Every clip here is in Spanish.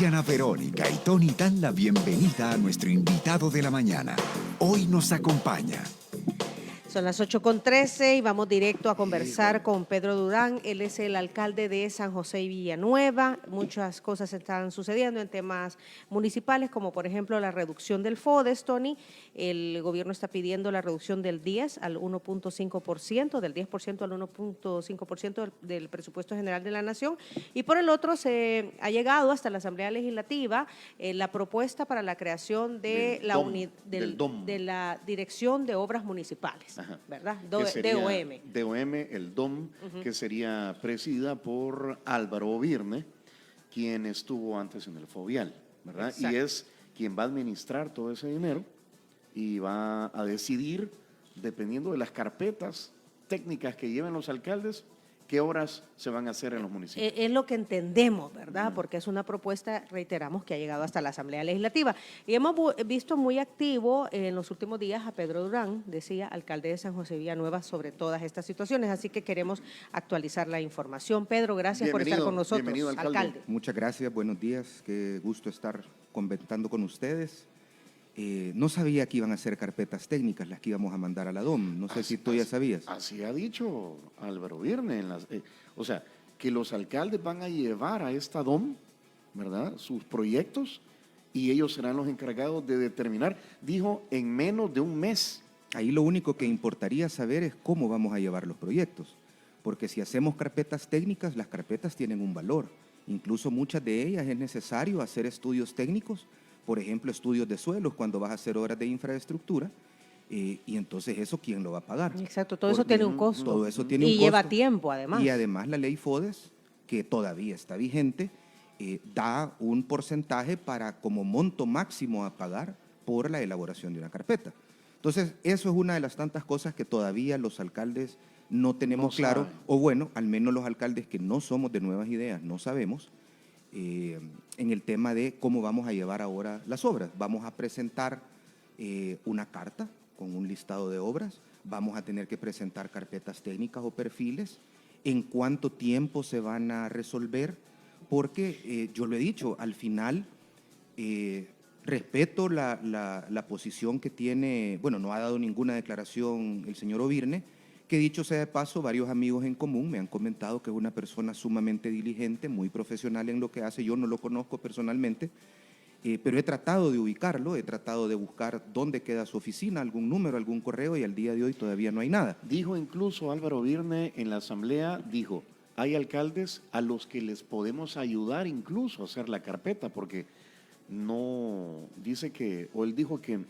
Diana Verónica y Tony dan la bienvenida a nuestro invitado de la mañana. Hoy nos acompaña. Son las 8:13 y vamos directo a conversar con Pedro Durán. Él es el alcalde de San José y Villanueva. Muchas cosas están sucediendo en temas municipales, como por ejemplo la reducción del FODES, Tony. El gobierno está pidiendo la reducción del 10 al 1.5%, del 10% al 1.5% del presupuesto general de la Nación. Y por el otro, se ha llegado hasta la Asamblea Legislativa la propuesta para la creación de de la Dirección de Obras Municipales. Ajá. ¿Verdad? DOM. DOM. DOM, el DOM, que sería presidida por Álvaro Ovirne, quien estuvo antes en el Fovial, ¿verdad? Exacto. Y es quien va a administrar todo ese dinero y va a decidir, dependiendo de las carpetas técnicas que lleven los alcaldes, qué obras se van a hacer en los municipios. Es lo que entendemos, ¿verdad? Porque es una propuesta, reiteramos, que ha llegado hasta la Asamblea Legislativa. Y hemos visto muy activo en los últimos días a Pedro Durán, decía, alcalde de San José Villanueva, sobre todas estas situaciones. Así que queremos actualizar la información. Pedro, gracias por estar con nosotros. Bienvenido, alcalde. Muchas gracias, buenos días. Qué gusto estar comentando con ustedes. No sabía que iban a ser carpetas técnicas las que íbamos a mandar a la DOM. No sé si tú ya sabías. Así ha dicho Álvaro Virne. O sea, que los alcaldes van a llevar a esta DOM, ¿verdad?, sus proyectos, y ellos serán los encargados de determinar, dijo, en menos de un mes. Ahí lo único que importaría saber es cómo vamos a llevar los proyectos. Porque si hacemos carpetas técnicas, las carpetas tienen un valor. Incluso muchas de ellas es necesario hacer estudios técnicos, por ejemplo, estudios de suelos cuando vas a hacer obras de infraestructura, y entonces eso, ¿quién lo va a pagar? Exacto, todo eso tiene un costo. Todo eso tiene un costo. Y lleva tiempo, además. Y además la ley FODES, que todavía está vigente, da un porcentaje para como monto máximo a pagar por la elaboración de una carpeta. Entonces, eso es una de las tantas cosas que todavía los alcaldes no tenemos claro, o bueno, al menos los alcaldes que no somos de Nuevas Ideas no sabemos, en el tema de cómo vamos a llevar ahora las obras. Vamos a presentar una carta con un listado de obras, vamos a tener que presentar carpetas técnicas o perfiles, en cuánto tiempo se van a resolver, porque yo lo he dicho, al final respeto la posición que tiene, bueno, no ha dado ninguna declaración el señor Ovirne, que dicho sea de paso, varios amigos en común me han comentado que es una persona sumamente diligente, muy profesional en lo que hace. Yo no lo conozco personalmente, pero he tratado de ubicarlo, he tratado de buscar dónde queda su oficina, algún número, algún correo, y al día de hoy todavía no hay nada. Dijo incluso Álvaro Virne en la asamblea, dijo, hay alcaldes a los que les podemos ayudar incluso a hacer la carpeta, porque no, dice que, o él dijo que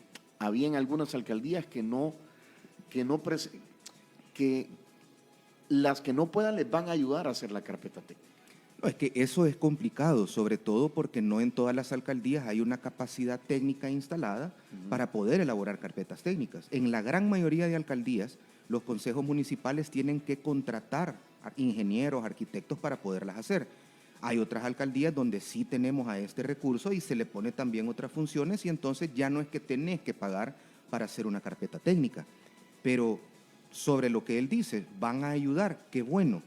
habían algunas alcaldías que las que no puedan les van a ayudar a hacer la carpeta técnica. No, es que eso es complicado, sobre todo porque no en todas las alcaldías hay una capacidad técnica instalada para poder elaborar carpetas técnicas. En la gran mayoría de alcaldías, los consejos municipales tienen que contratar a ingenieros, arquitectos para poderlas hacer. Hay otras alcaldías donde sí tenemos a este recurso y se le pone también otras funciones, y entonces ya no es que tenés que pagar para hacer una carpeta técnica. Pero sobre lo que él dice, van a ayudar, qué bueno,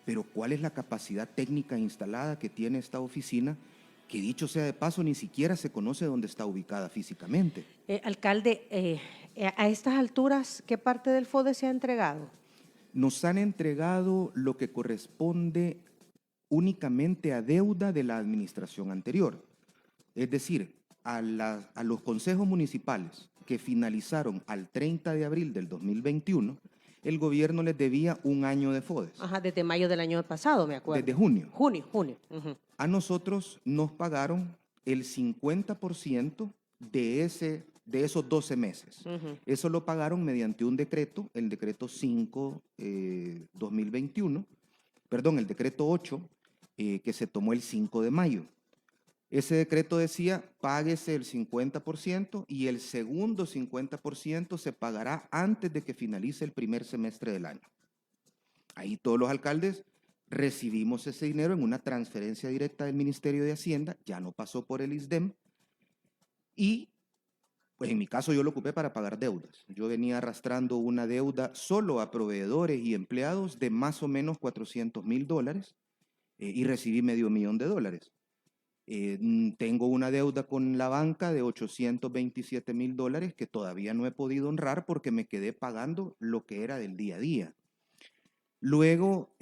pero ¿cuál es la capacidad técnica instalada que tiene esta oficina? Que dicho sea de paso, ni siquiera se conoce dónde está ubicada físicamente. Alcalde, a estas alturas, ¿qué parte del FODES se ha entregado? Nos han entregado lo que corresponde únicamente a deuda de la administración anterior. Es decir, a los consejos municipales que finalizaron al 30 de abril del 2021, el gobierno les debía un año de FODES. Ajá, desde mayo del año pasado, me acuerdo. Desde junio. Junio. A nosotros nos pagaron el 50% de esos 12 meses. Eso lo pagaron mediante un decreto, el decreto 5-2021, perdón, el decreto 8, que se tomó el 5 de mayo. Ese decreto decía, páguese el 50% y el segundo 50% se pagará antes de que finalice el primer semestre del año. Ahí todos los alcaldes recibimos ese dinero en una transferencia directa del Ministerio de Hacienda, ya no pasó por el ISDEM, y pues en mi caso yo lo ocupé para pagar deudas. Yo venía arrastrando una deuda solo a proveedores y empleados de más o menos $400,000 y recibí $500,000. Tengo una deuda con la banca de $827,000 que todavía no he podido honrar porque me quedé pagando lo que era del día a día. Luego,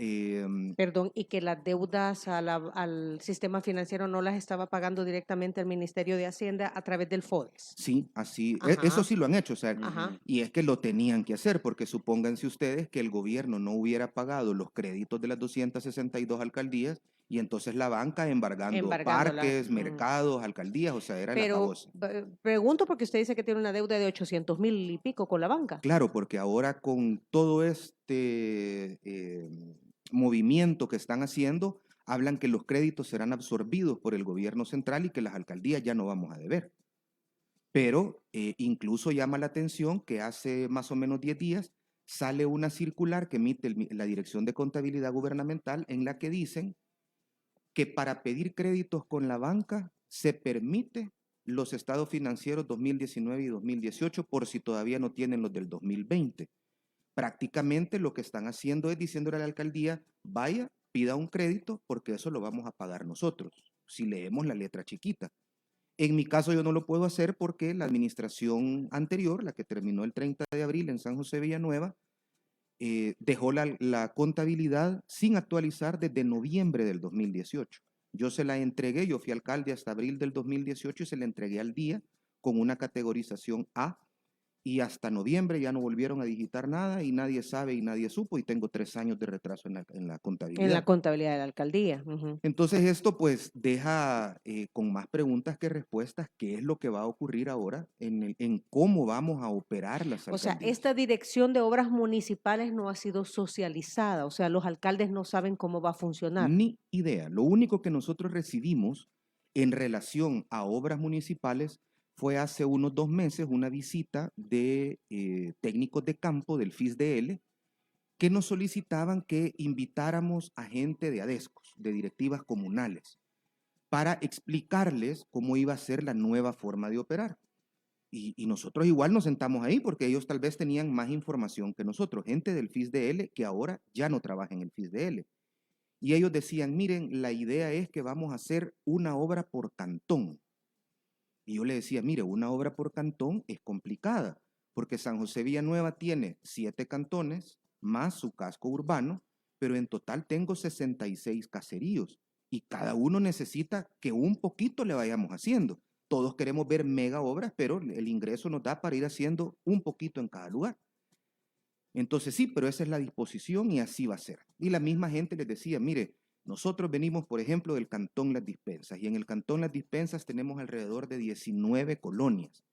Perdón, y que las deudas al sistema financiero no las estaba pagando directamente el Ministerio de Hacienda a través del FODES. sí, así, Ajá. eso sí lo han hecho, o sea, Ajá. y es que lo tenían que hacer, porque supónganse ustedes que el gobierno no hubiera pagado los créditos de las 262 alcaldías y entonces la banca embargando Embargándola. parques, mercados, alcaldías, o sea, era el Pero acabose. pregunto porque usted dice que tiene una deuda de 800,000 y pico con la banca. Claro, porque ahora con todo movimiento que están haciendo, hablan que los créditos serán absorbidos por el gobierno central y que las alcaldías ya no vamos a deber. Pero incluso llama la atención que hace más o menos 10 días sale una circular que emite la Dirección de Contabilidad Gubernamental en la que dicen que para pedir créditos con la banca se permite los estados financieros 2019 y 2018 por si todavía no tienen los del 2020. Prácticamente lo que están haciendo es diciéndole a la alcaldía, vaya, pida un crédito porque eso lo vamos a pagar nosotros, si leemos la letra chiquita. En mi caso yo no lo puedo hacer porque la administración anterior, la que terminó el 30 de abril en San José Villanueva, dejó la contabilidad sin actualizar desde noviembre del 2018. Yo se la entregué, yo fui alcalde hasta abril del 2018 y se la entregué al día con una categorización A, y hasta noviembre ya no volvieron a digitar nada y nadie sabe y nadie supo y tengo 3 años de retraso en la En la contabilidad. contabilidad de la alcaldía. Ujú. Entonces esto pues deja con más preguntas que respuestas qué es lo que va a ocurrir ahora en cómo vamos a operar las O sea, alcaldías. esta dirección de obras municipales no ha sido socializada, o sea, los alcaldes no saben cómo va a funcionar. Ni idea. Lo único que nosotros recibimos en relación a obras municipales fue hace unos 2 meses una visita de técnicos de campo del FISDL que nos solicitaban que invitáramos a gente de ADESCOS, de directivas comunales, para explicarles cómo iba a ser la nueva forma de operar. Y nosotros igual nos sentamos ahí porque ellos tal vez tenían más información que nosotros, gente del FISDL que ahora ya no trabaja en el FISDL. Y ellos decían, miren, la idea es que vamos a hacer una obra por cantón. Y yo le decía, mire, una obra por cantón es complicada, porque San José Villanueva tiene 7 cantones, más su casco urbano, pero en total tengo 66 caseríos, y cada uno necesita que un poquito le vayamos haciendo. Todos queremos ver mega obras, pero el ingreso nos da para ir haciendo un poquito en cada lugar. Entonces sí, pero esa es la disposición y así va a ser. Y la misma gente les decía, mire, nosotros venimos, por ejemplo, del Cantón Las Dispensas, y en el Cantón Las Dispensas tenemos alrededor de 19 colonias.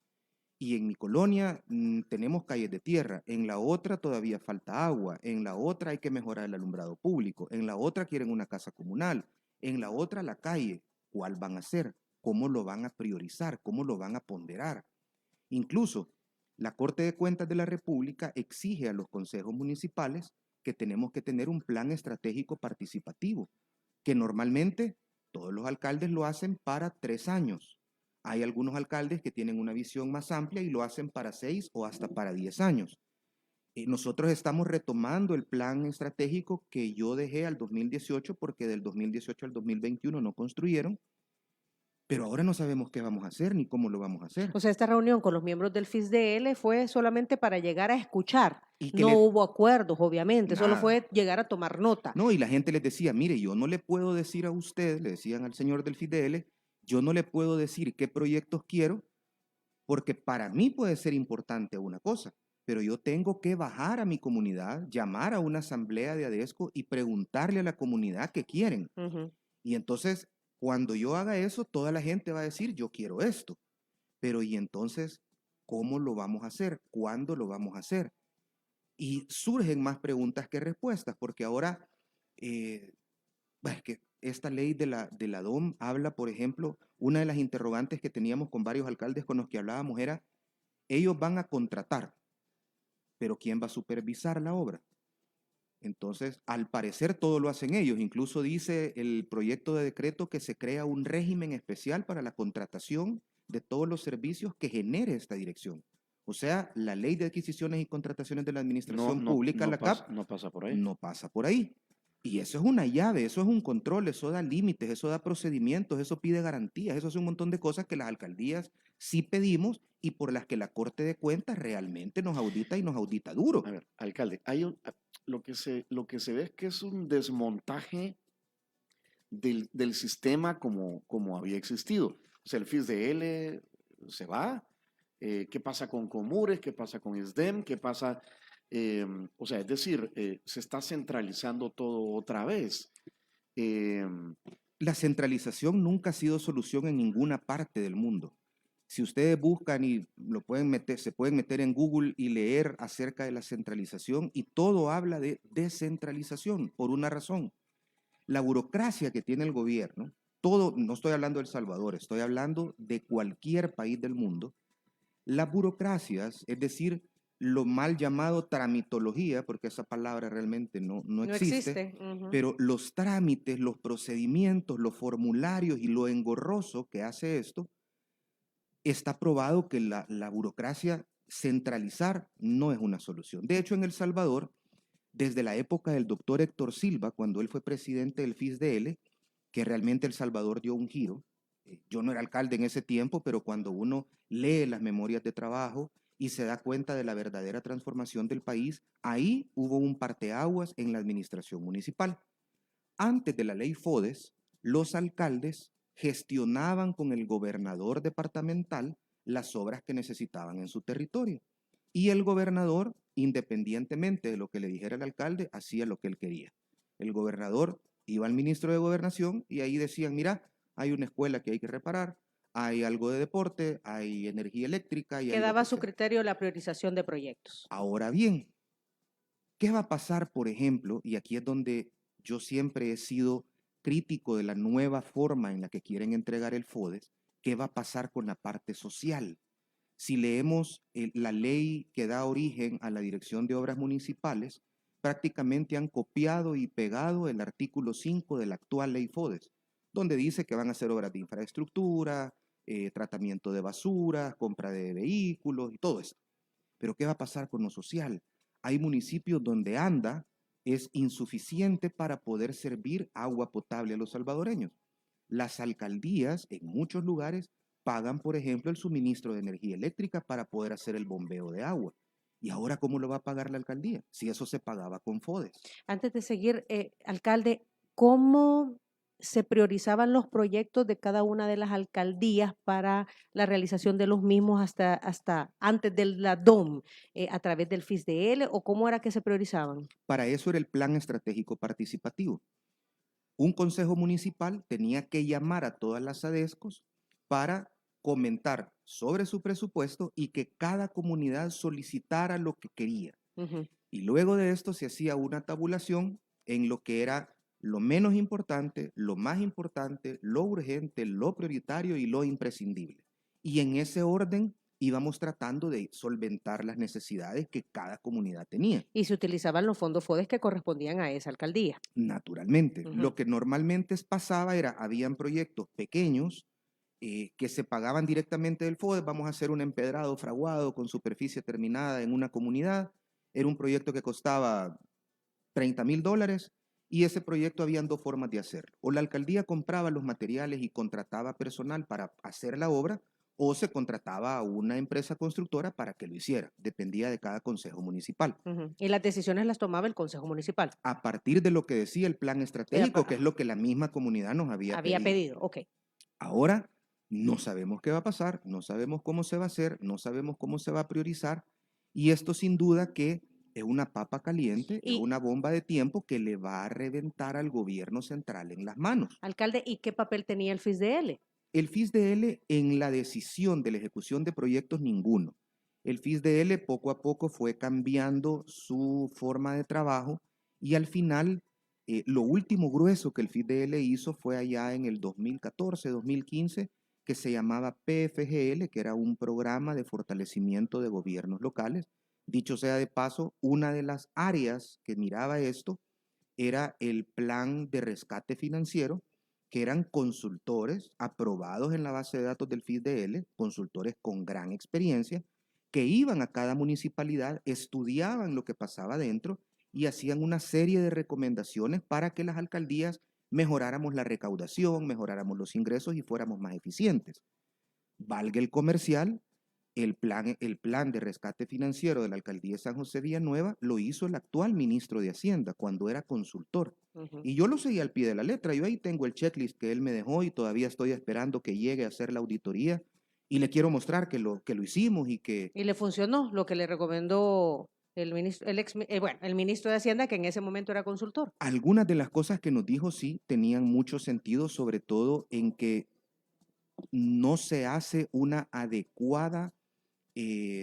Y en mi colonia tenemos calles de tierra, en la otra todavía falta agua, en la otra hay que mejorar el alumbrado público, en la otra quieren una casa comunal, en la otra la calle. ¿Cuál van a hacer? ¿Cómo lo van a priorizar? ¿Cómo lo van a ponderar? Incluso la Corte de Cuentas de la República exige a los consejos municipales que tenemos que tener un plan estratégico participativo, que normalmente todos los alcaldes lo hacen para 3 años. Hay algunos alcaldes que tienen una visión más amplia y lo hacen para 6 o hasta para 10 años. Nosotros estamos retomando el plan estratégico que yo dejé al 2018 porque del 2018 al 2021 no construyeron, pero ahora no sabemos qué vamos a hacer ni cómo lo vamos a hacer. O sea, esta reunión con los miembros del FISDL fue solamente para llegar a escuchar. Y que No le- hubo acuerdos, obviamente, solo Nada. fue llegar a tomar nota. No, y la gente les decía, mire, yo no le puedo decir a usted, le decían al señor del FIDL, yo no le puedo decir qué proyectos quiero, porque para mí puede ser importante una cosa, pero yo tengo que bajar a mi comunidad, llamar a una asamblea de ADESCO y preguntarle a la comunidad qué quieren. Ujú. Y entonces, cuando yo haga eso, toda la gente va a decir, yo quiero esto. Pero ¿y entonces cómo lo vamos a hacer? ¿Cuándo lo vamos a hacer? Y surgen más preguntas que respuestas, porque ahora, es que esta ley de la DOM habla, por ejemplo, una de las interrogantes que teníamos con varios alcaldes con los que hablábamos era, ellos van a contratar, pero ¿quién va a supervisar la obra? Entonces, al parecer todo lo hacen ellos. Incluso dice el proyecto de decreto que se crea un régimen especial para la contratación de todos los servicios que genere esta dirección. O sea, la ley de adquisiciones y contrataciones de la administración pública, la CAP, no pasa por ahí. no pasa por ahí. Y eso es una llave, eso es un control, eso da límites, eso da procedimientos, eso pide garantías, eso es un montón de cosas que las alcaldías sí pedimos y por las que la Corte de Cuentas realmente nos audita y nos audita duro. A ver, alcalde, lo que se ve es que es un desmontaje del sistema como había existido. O sea, el FISDL se va. ¿Qué pasa con Comures? ¿Qué pasa con ISDEM? ¿Qué pasa? O sea, es decir, se está centralizando todo otra vez. La centralización nunca ha sido solución en ninguna parte del mundo. Si ustedes buscan y lo pueden meter, se pueden meter en Google y leer acerca de la centralización y todo habla de descentralización por una razón. La burocracia que tiene el gobierno, todo, no estoy hablando de El Salvador, estoy hablando de cualquier país del mundo, las burocracias, es decir, lo mal llamado tramitología, porque esa palabra realmente no No existe, existe. pero los trámites, los procedimientos, los formularios y lo engorroso que hace esto, está probado que la burocracia centralizar no es una solución. De hecho, en El Salvador, desde la época del doctor Héctor Silva, cuando él fue presidente del FISDL, que realmente El Salvador dio un giro. Yo no era alcalde en ese tiempo, pero cuando uno lee las memorias de trabajo y se da cuenta de la verdadera transformación del país, ahí hubo un parteaguas en la administración municipal. Antes de la ley FODES, los alcaldes gestionaban con el gobernador departamental las obras que necesitaban en su territorio. Y el gobernador, independientemente de lo que le dijera el alcalde, hacía lo que él quería. El gobernador iba al ministro de Gobernación y ahí decían, mira, hay una escuela que hay que reparar, hay algo de deporte, hay energía eléctrica y hay lo Quedaba que a su sea. criterio la priorización de proyectos. Ahora bien, ¿qué va a pasar, por ejemplo? Y aquí es donde yo siempre he sido crítico de la nueva forma en la que quieren entregar el FODES. ¿Qué va a pasar con la parte social? Si leemos la ley que da origen a la Dirección de Obras Municipales, prácticamente han copiado y pegado el artículo 5 de la actual ley FODES, donde dice que van a hacer obras de infraestructura, tratamiento de basura, compra de vehículos y todo eso. Pero ¿qué va a pasar con lo social? Hay municipios donde ANDA es insuficiente para poder servir agua potable a los salvadoreños. Las alcaldías en muchos lugares pagan, por ejemplo, el suministro de energía eléctrica para poder hacer el bombeo de agua. ¿Y ahora cómo lo va a pagar la alcaldía? Si eso se pagaba con FODES. Antes de seguir, alcalde, ¿cómo se priorizaban los proyectos de cada una de las alcaldías para la realización de los mismos hasta antes de la DOM, a través del FISDL, o cómo era que se priorizaban? Para eso era el plan estratégico participativo. Un consejo municipal tenía que llamar a todas las ADESCOs para comentar sobre su presupuesto y que cada comunidad solicitara lo que quería. Ujú. Y luego de esto se hacía una tabulación en lo que era lo menos importante, lo más importante, lo urgente, lo prioritario y lo imprescindible. Y en ese orden íbamos tratando de solventar las necesidades que cada comunidad tenía. Y se utilizaban los fondos FODES que correspondían a esa alcaldía. Naturalmente, Ujú. lo que normalmente pasaba era, habían proyectos pequeños que se pagaban directamente del FODES, vamos a hacer un empedrado fraguado con superficie terminada en una comunidad, era un proyecto que costaba $30,000 y ese proyecto habían dos formas de hacerlo. O la alcaldía compraba los materiales y contrataba personal para hacer la obra, o se contrataba a una empresa constructora para que lo hiciera. Dependía de cada consejo municipal. Ujú. Y las decisiones las tomaba el Consejo Municipal. A partir de lo que decía el plan estratégico, que es lo que la misma comunidad nos había Había pedido. pedido, ok. Ahora no sabemos qué va a pasar, no sabemos cómo se va a hacer, no sabemos cómo se va a priorizar, y esto sin duda que es una papa caliente, es Y, una bomba de tiempo que le va a reventar al gobierno central en las manos. alcalde, ¿y qué papel tenía el FISDL? El FISDL en la decisión de la ejecución de proyectos, ninguno. El FISDL poco a poco fue cambiando su forma de trabajo y al final lo último grueso que el FISDL hizo fue allá en el 2014, 2015, que se llamaba PFGL, que era un programa de fortalecimiento de gobiernos locales. Dicho sea de paso, una de las áreas que miraba esto era el plan de rescate financiero, que eran consultores aprobados en la base de datos del FISDL, consultores con gran experiencia, que iban a cada municipalidad, estudiaban lo que pasaba dentro y hacían una serie de recomendaciones para que las alcaldías mejoráramos la recaudación, mejoráramos los ingresos y fuéramos más eficientes. Valga el comercial, el plan de rescate financiero de la alcaldía de San José Villanueva lo hizo el actual ministro de Hacienda cuando era consultor. Y yo lo seguí al pie de la letra. Yo ahí tengo el checklist que él me dejó y todavía estoy esperando que llegue a hacer la auditoría. Y le quiero mostrar que lo hicimos y que... Y le funcionó lo que le recomendó el ministro, el ministro de Hacienda, que en ese momento era consultor. Algunas de las cosas que nos dijo sí tenían mucho sentido, sobre todo en que no se hace una adecuada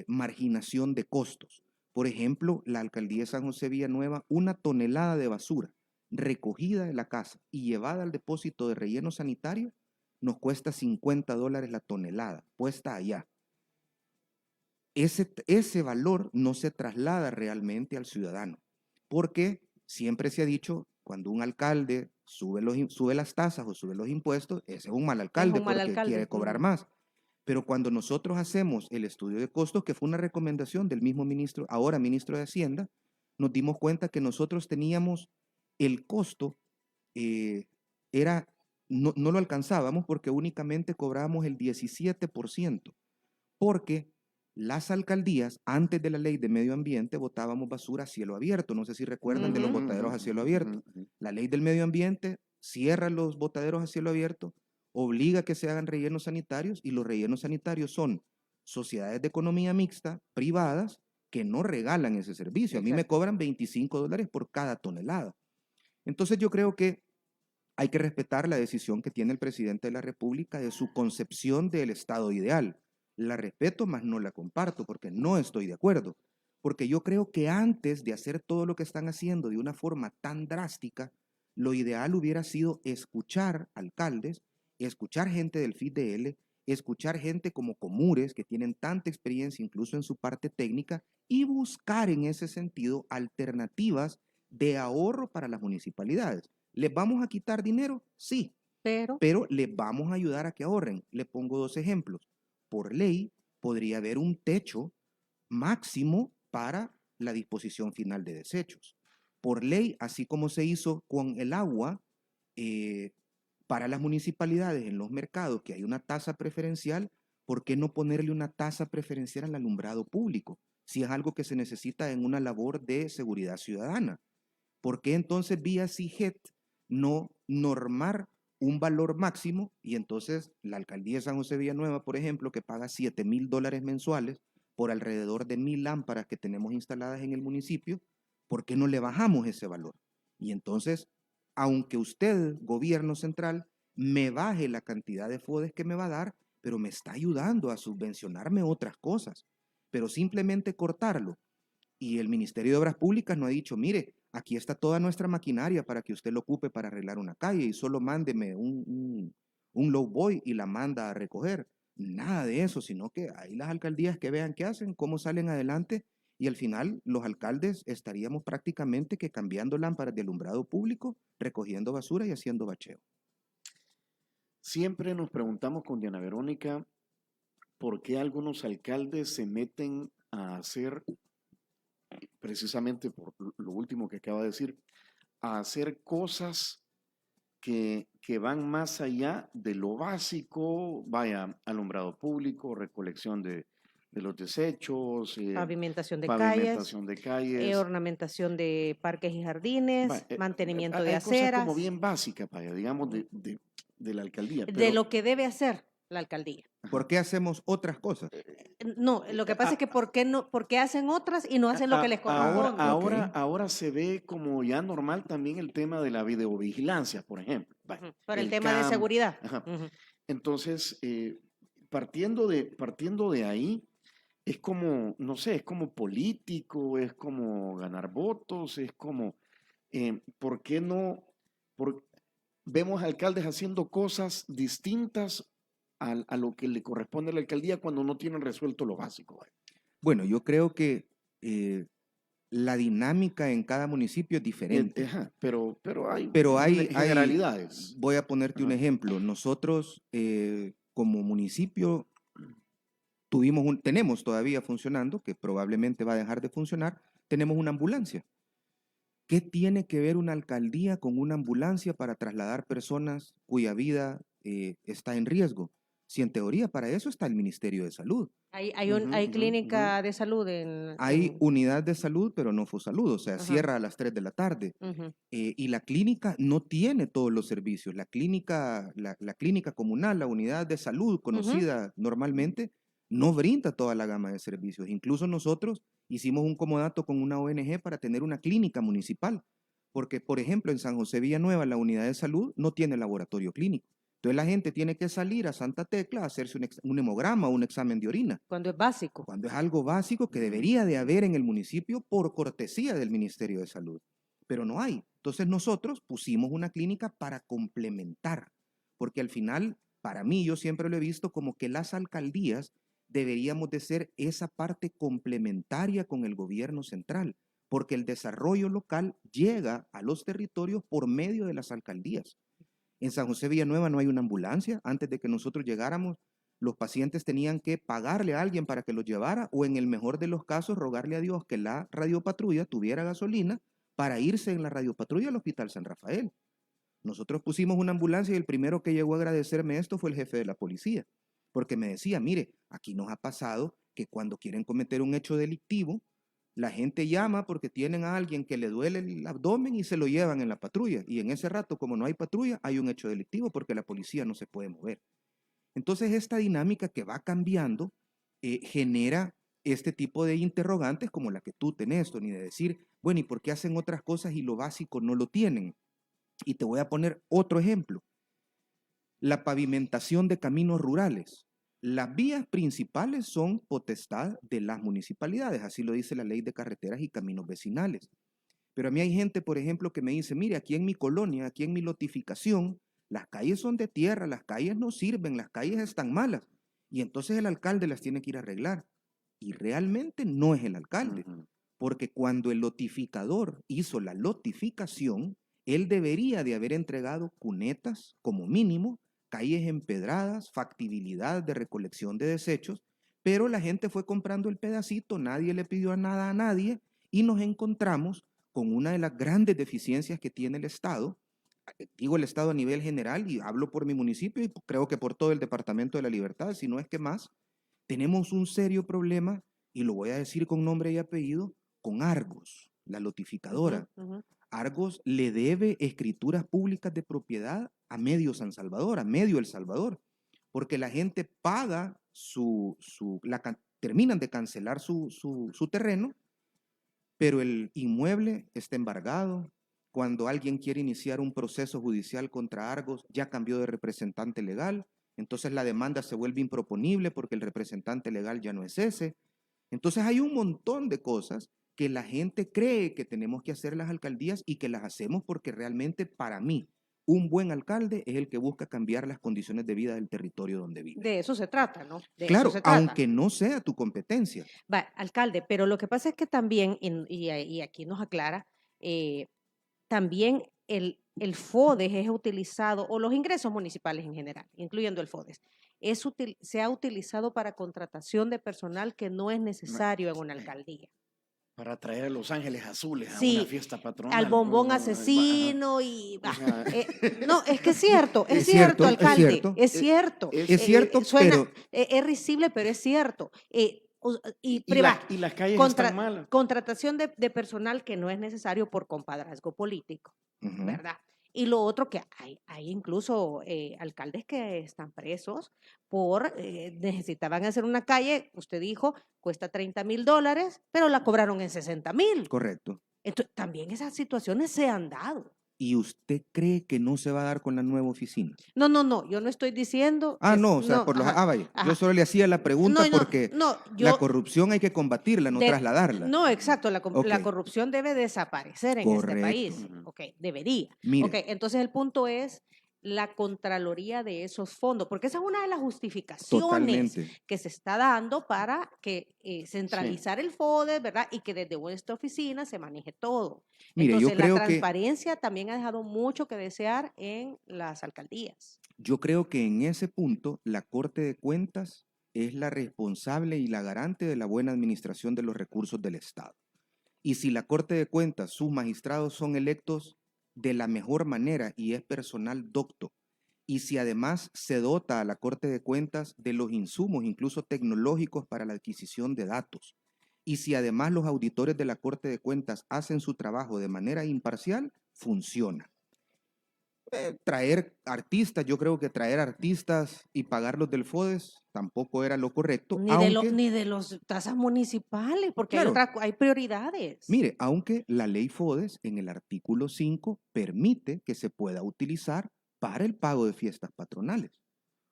marginación de costos. Por ejemplo, la alcaldía de San José Villanueva, una tonelada de basura recogida de la casa y llevada al depósito de relleno sanitario nos cuesta $50 la tonelada, puesta allá. Ese valor no se traslada realmente al ciudadano, porque siempre se ha dicho, cuando un alcalde sube las tasas o sube los impuestos, ese es un mal alcalde porque quiere cobrar más. Pero cuando nosotros hacemos el estudio de costos, que fue una recomendación del mismo ministro, ahora ministro de Hacienda, nos dimos cuenta que nosotros teníamos el costo, no lo alcanzábamos porque únicamente cobrábamos el 17%, porque las alcaldías, antes de la ley de medio ambiente, botábamos basura a cielo abierto. No sé si recuerdan de los botaderos a cielo abierto. La ley del medio ambiente cierra los botaderos a cielo abierto, obliga a que se hagan rellenos sanitarios, y los rellenos sanitarios son sociedades de economía mixta, privadas, que no regalan ese servicio. A mí me cobran $25 por cada tonelada. Entonces yo creo que hay que respetar la decisión que tiene el presidente de la República de su concepción del estado ideal. La respeto, mas no la comparto, porque no estoy de acuerdo. Porque yo creo que antes de hacer todo lo que están haciendo de una forma tan drástica, lo ideal hubiera sido escuchar alcaldes, escuchar gente del FIDL, escuchar gente como Comures, que tienen tanta experiencia incluso en su parte técnica, y buscar en ese sentido alternativas de ahorro para las municipalidades. ¿Les vamos a quitar dinero? Sí, pero les vamos a ayudar a que ahorren. Le pongo 2 ejemplos. Por ley, podría haber un techo máximo para la disposición final de desechos. Por ley, así como se hizo con el agua, para las municipalidades en los mercados, que hay una tasa preferencial, ¿por qué no ponerle una tasa preferencial al alumbrado público? Si es algo que se necesita en una labor de seguridad ciudadana. ¿Por qué entonces vía CIGET no normar un valor máximo? Y entonces la alcaldía de San José Villanueva, por ejemplo, que paga $7,000 mensuales por alrededor de 1,000 lámparas que tenemos instaladas en el municipio, ¿por qué no le bajamos ese valor? Y entonces, aunque usted, gobierno central, me baje la cantidad de FODES que me va a dar, pero me está ayudando a subvencionarme otras cosas. Pero simplemente cortarlo. Y el Ministerio de Obras Públicas no ha dicho, mire, aquí está toda nuestra maquinaria para que usted lo ocupe para arreglar una calle y solo mándeme un lowboy y la manda a recoger. Nada de eso, sino que hay las alcaldías que vean qué hacen, cómo salen adelante, y al final los alcaldes estaríamos prácticamente que cambiando lámparas de alumbrado público, recogiendo basura y haciendo bacheo. Siempre nos preguntamos con Diana Verónica por qué algunos alcaldes se meten a hacer, precisamente por lo último que acaba de decir, a hacer cosas que van más allá de lo básico, vaya, alumbrado público, recolección de los desechos, pavimentación de calles, ornamentación de parques y jardines, mantenimiento de aceras. Cosas como bien básicas, vaya, digamos, de la alcaldía. De lo que debe hacer la alcaldía. ¿Por qué hacemos otras cosas? No, lo que pasa es que ¿por qué hacen otras y no hacen lo que les corresponde? Ahora se ve como ya normal también el tema de la videovigilancia, por ejemplo. Por el tema de seguridad. Entonces, partiendo de ahí, es como, no sé, es como político, es como ganar votos, es como, ¿por qué no? Vemos alcaldes haciendo cosas distintas a lo que le corresponde a la alcaldía cuando no tienen resuelto lo básico. Bueno, yo creo que la dinámica en cada municipio es diferente. Pero hay generalidades. Voy a ponerte un ejemplo. Nosotros, como municipio, tenemos todavía funcionando, que probablemente va a dejar de funcionar, tenemos una ambulancia. ¿Qué tiene que ver una alcaldía con una ambulancia para trasladar personas cuya vida está en riesgo? Si en teoría para eso está el Ministerio de Salud. Hay clínica de salud Hay unidad de salud, pero no FOSalud, o sea, Ajá. cierra a las 3 de la tarde. Ujú. Y la clínica no tiene todos los servicios. La clínica comunal, la unidad de salud conocida normalmente, no brinda toda la gama de servicios. Incluso nosotros hicimos un comodato con una ONG para tener una clínica municipal, porque, por ejemplo, en San José Villanueva, la unidad de salud no tiene laboratorio clínico. Entonces la gente tiene que salir a Santa Tecla a hacerse un hemograma o un examen de orina. Cuando es básico. Cuando es algo básico que debería de haber en el municipio por cortesía del Ministerio de Salud, pero no hay. Entonces nosotros pusimos una clínica para complementar, porque al final, para mí, yo siempre lo he visto como que las alcaldías deberíamos de ser esa parte complementaria con el gobierno central, porque el desarrollo local llega a los territorios por medio de las alcaldías. En San José Villanueva no hay una ambulancia. Antes de que nosotros llegáramos, los pacientes tenían que pagarle a alguien para que los llevara o en el mejor de los casos rogarle a Dios que la radiopatrulla tuviera gasolina para irse en la radiopatrulla al Hospital San Rafael. Nosotros pusimos una ambulancia y el primero que llegó a agradecerme esto fue el jefe de la policía, porque me decía, mire, aquí nos ha pasado que cuando quieren cometer un hecho delictivo, la gente llama porque tienen a alguien que le duele el abdomen y se lo llevan en la patrulla. Y en ese rato, como no hay patrulla, hay un hecho delictivo porque la policía no se puede mover. Entonces, esta dinámica que va cambiando genera este tipo de interrogantes como la que tú tenés, Tony, de decir, bueno, ¿y por qué hacen otras cosas y lo básico no lo tienen? Y te voy a poner otro ejemplo. La pavimentación de caminos rurales. Las vías principales son potestad de las municipalidades, así lo dice la ley de carreteras y caminos vecinales. Pero a mí hay gente, por ejemplo, que me dice, mire, aquí en mi colonia, aquí en mi lotificación, las calles son de tierra, las calles no sirven, las calles están malas. Y entonces el alcalde las tiene que ir a arreglar. Y realmente no es el alcalde, porque cuando el lotificador hizo la lotificación, él debería de haber entregado cunetas como mínimo, calles empedradas, factibilidad de recolección de desechos, pero la gente fue comprando el pedacito, nadie le pidió nada a nadie y nos encontramos con una de las grandes deficiencias que tiene el Estado. Digo el Estado a nivel general y hablo por mi municipio y creo que por todo el Departamento de la Libertad, si no es que más, tenemos un serio problema, y lo voy a decir con nombre y apellido, con Argos, la lotificadora. Argos le debe escrituras públicas de propiedad a Medio San Salvador, a Medio El Salvador, porque la gente paga terminan de cancelar su terreno, pero el inmueble está embargado. Cuando alguien quiere iniciar un proceso judicial contra Argos, ya cambió de representante legal, entonces la demanda se vuelve improponible porque el representante legal ya no es ese. Entonces hay un montón de cosas que la gente cree que tenemos que hacer las alcaldías y que las hacemos porque realmente para mí un buen alcalde es el que busca cambiar las condiciones de vida del territorio donde vive. De eso se trata, ¿no? Claro, aunque no sea tu competencia. Va, alcalde, pero lo que pasa es que también, y aquí nos aclara, también el FODES es utilizado, o los ingresos municipales en general, incluyendo el FODES, se ha utilizado para contratación de personal que no es necesario en una alcaldía. Para traer a Los Ángeles Azules a Sí, una fiesta patronal. al bombón asesino y... no, es que es cierto, es cierto, alcalde, es cierto. Es cierto, suena, pero... es risible, pero es cierto. Y las calles están malas. Contratación de personal que no es necesario por compadrazgo político, ¿verdad? Y lo otro que hay incluso alcaldes que están presos por, necesitaban hacer una calle, usted dijo, cuesta $30,000, pero la cobraron en 60,000. Correcto. Entonces, también esas situaciones se han dado. ¿Y usted cree que no se va a dar con la nueva oficina? No, yo no estoy diciendo... vaya, yo solo le hacía la pregunta porque la corrupción hay que combatirla, no trasladarla. No, exacto, la corrupción debe desaparecer en este país. Debería. Mire. Entonces el punto es la contraloría de esos fondos, porque esa es una de las justificaciones Totalmente. que se está dando para que centralizar el FODES, ¿verdad? Y que desde nuestra oficina se maneje todo. Mire, entonces, yo creo la transparencia también ha dejado mucho que desear en las alcaldías. Yo creo que en ese punto la Corte de Cuentas es la responsable y la garante de la buena administración de los recursos del Estado. Y si la Corte de Cuentas, sus magistrados son electos de la mejor manera y es personal docto, y si además se dota a la Corte de Cuentas de los insumos, incluso tecnológicos, para la adquisición de datos, y si además los auditores de la Corte de Cuentas hacen su trabajo de manera imparcial, funciona. Traer artistas, yo creo que traer artistas y pagarlos del FODES tampoco era lo correcto, aunque, Ni de los tasas municipales, porque claro, hay prioridades. mire, aunque la ley FODES en el artículo 5 permite que se pueda utilizar para el pago de fiestas patronales.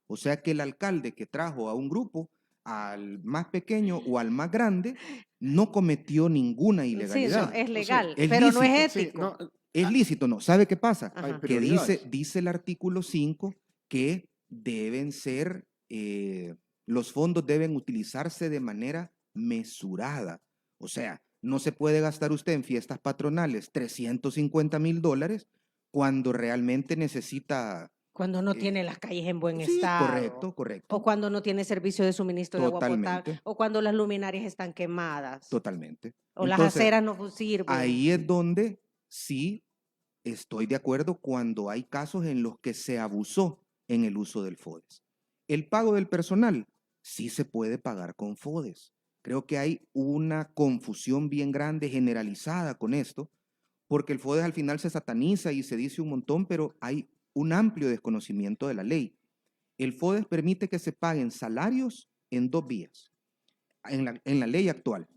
O sea que el alcalde que trajo a un grupo, al más pequeño o al más grande, no cometió ninguna Sí, ilegalidad. es legal, es pero no lícito. es Sí, ético. no, Es lícito, ¿no? ¿Sabe qué pasa? Ajá. hay Que prioridades. dice el artículo 5 que deben ser, los fondos deben utilizarse de manera mesurada. O sea, no se puede gastar usted en fiestas patronales $350,000 cuando realmente necesita. Cuando no Eh, tiene las calles en buen Sí, estado. correcto, O correcto. cuando no tiene servicio de suministro de agua potable. Totalmente, O cuando las luminarias están quemadas. totalmente. O las Entonces, aceras no sirven. ahí es donde sí estoy de acuerdo cuando hay casos en los que se abusó en el uso del FODES. El pago del personal sí se puede pagar con FODES. Creo que hay una confusión bien grande generalizada con esto, porque el FODES al final se sataniza y se dice un montón, pero hay un amplio desconocimiento de la ley. El FODES permite que se paguen salarios en 2 vías. En la ley actual,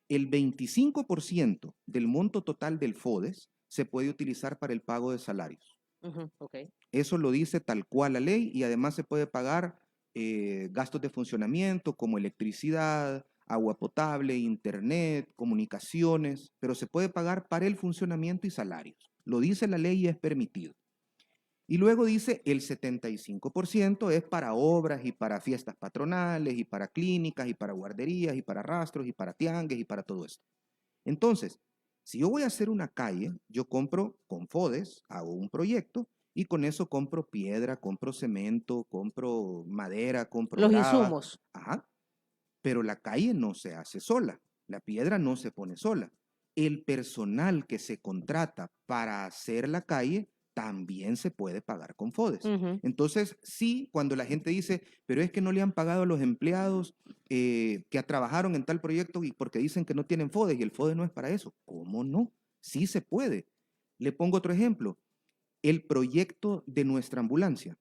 el 25% del monto total del FODES se puede utilizar para el pago de salarios. Ujú, ok. Eso lo dice tal cual la ley y además se puede pagar gastos de funcionamiento como electricidad, agua potable, internet, comunicaciones, pero se puede pagar para el funcionamiento y salarios. Lo dice la ley y es permitido. Y luego dice el 75% es para obras y para fiestas patronales y para clínicas y para guarderías y para rastros y para tianguis y para todo esto. Entonces, si yo voy a hacer una calle, yo compro con FODES, hago un proyecto y con eso compro piedra, compro cemento, compro madera, compro Los grava. insumos. Ajá. Pero la calle no se hace sola, la piedra no se pone sola. El personal que se contrata para hacer la calle también se puede pagar con FODES. Ujú. Entonces, sí, cuando la gente dice, pero es que no le han pagado a los empleados que trabajaron en tal proyecto y porque dicen que no tienen FODES y el FODES no es para eso. ¿Cómo no? Sí se puede. Le pongo otro ejemplo. El proyecto de nuestra ambulancia.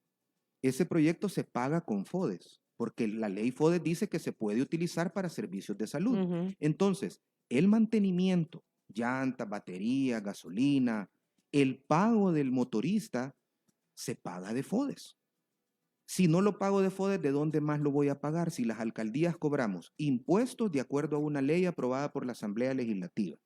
Ese proyecto se paga con FODES, porque la ley FODES dice que se puede utilizar para servicios de salud. Ujú. Entonces, el mantenimiento, llantas, batería, gasolina, el pago del motorista se paga de FODES. Si no lo pago de FODES, ¿de dónde más lo voy a pagar? Si las alcaldías cobramos impuestos de acuerdo a una ley aprobada por la Asamblea Legislativa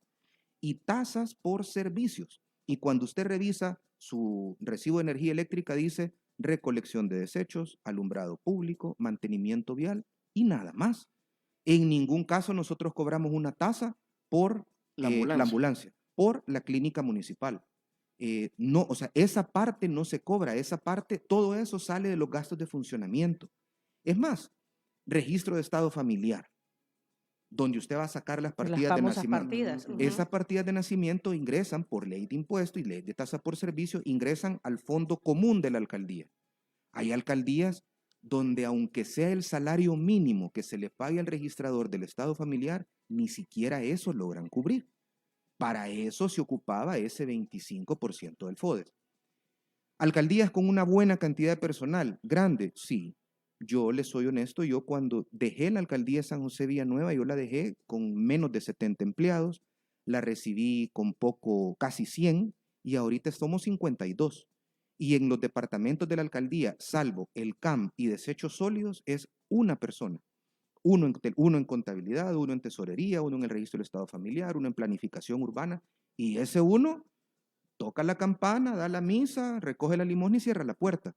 y tasas por servicios. Y cuando usted revisa su recibo de energía eléctrica, dice recolección de desechos, alumbrado público, mantenimiento vial y nada más. En ningún caso nosotros cobramos una tasa por La la ambulancia. ambulancia, por la clínica municipal. No, o sea, esa parte no se cobra, esa parte, todo eso sale de los gastos de funcionamiento. Es más, registro de estado familiar, donde usted va a sacar las Las partidas de famosas nacimiento. partidas. Ujú. Esas partidas de nacimiento ingresan por ley de impuesto y ley de tasa por servicio, ingresan al fondo común de la alcaldía. Hay alcaldías donde aunque sea el salario mínimo que se le pague al registrador del estado familiar, ni siquiera eso logran cubrir. Para eso se ocupaba ese 25% del FODES. Alcaldías con una buena cantidad de personal, grande, sí. Yo les soy honesto, yo cuando dejé la alcaldía de San José Villanueva, yo la dejé con menos de 70 empleados, la recibí con poco, casi 100, y ahorita somos 52. Y en los departamentos de la alcaldía, salvo el CAM y desechos sólidos, es una persona. Uno en contabilidad, uno en tesorería, uno en el registro del estado familiar, uno en planificación urbana, y ese uno toca la campana, da la misa, recoge la limosna y cierra la puerta,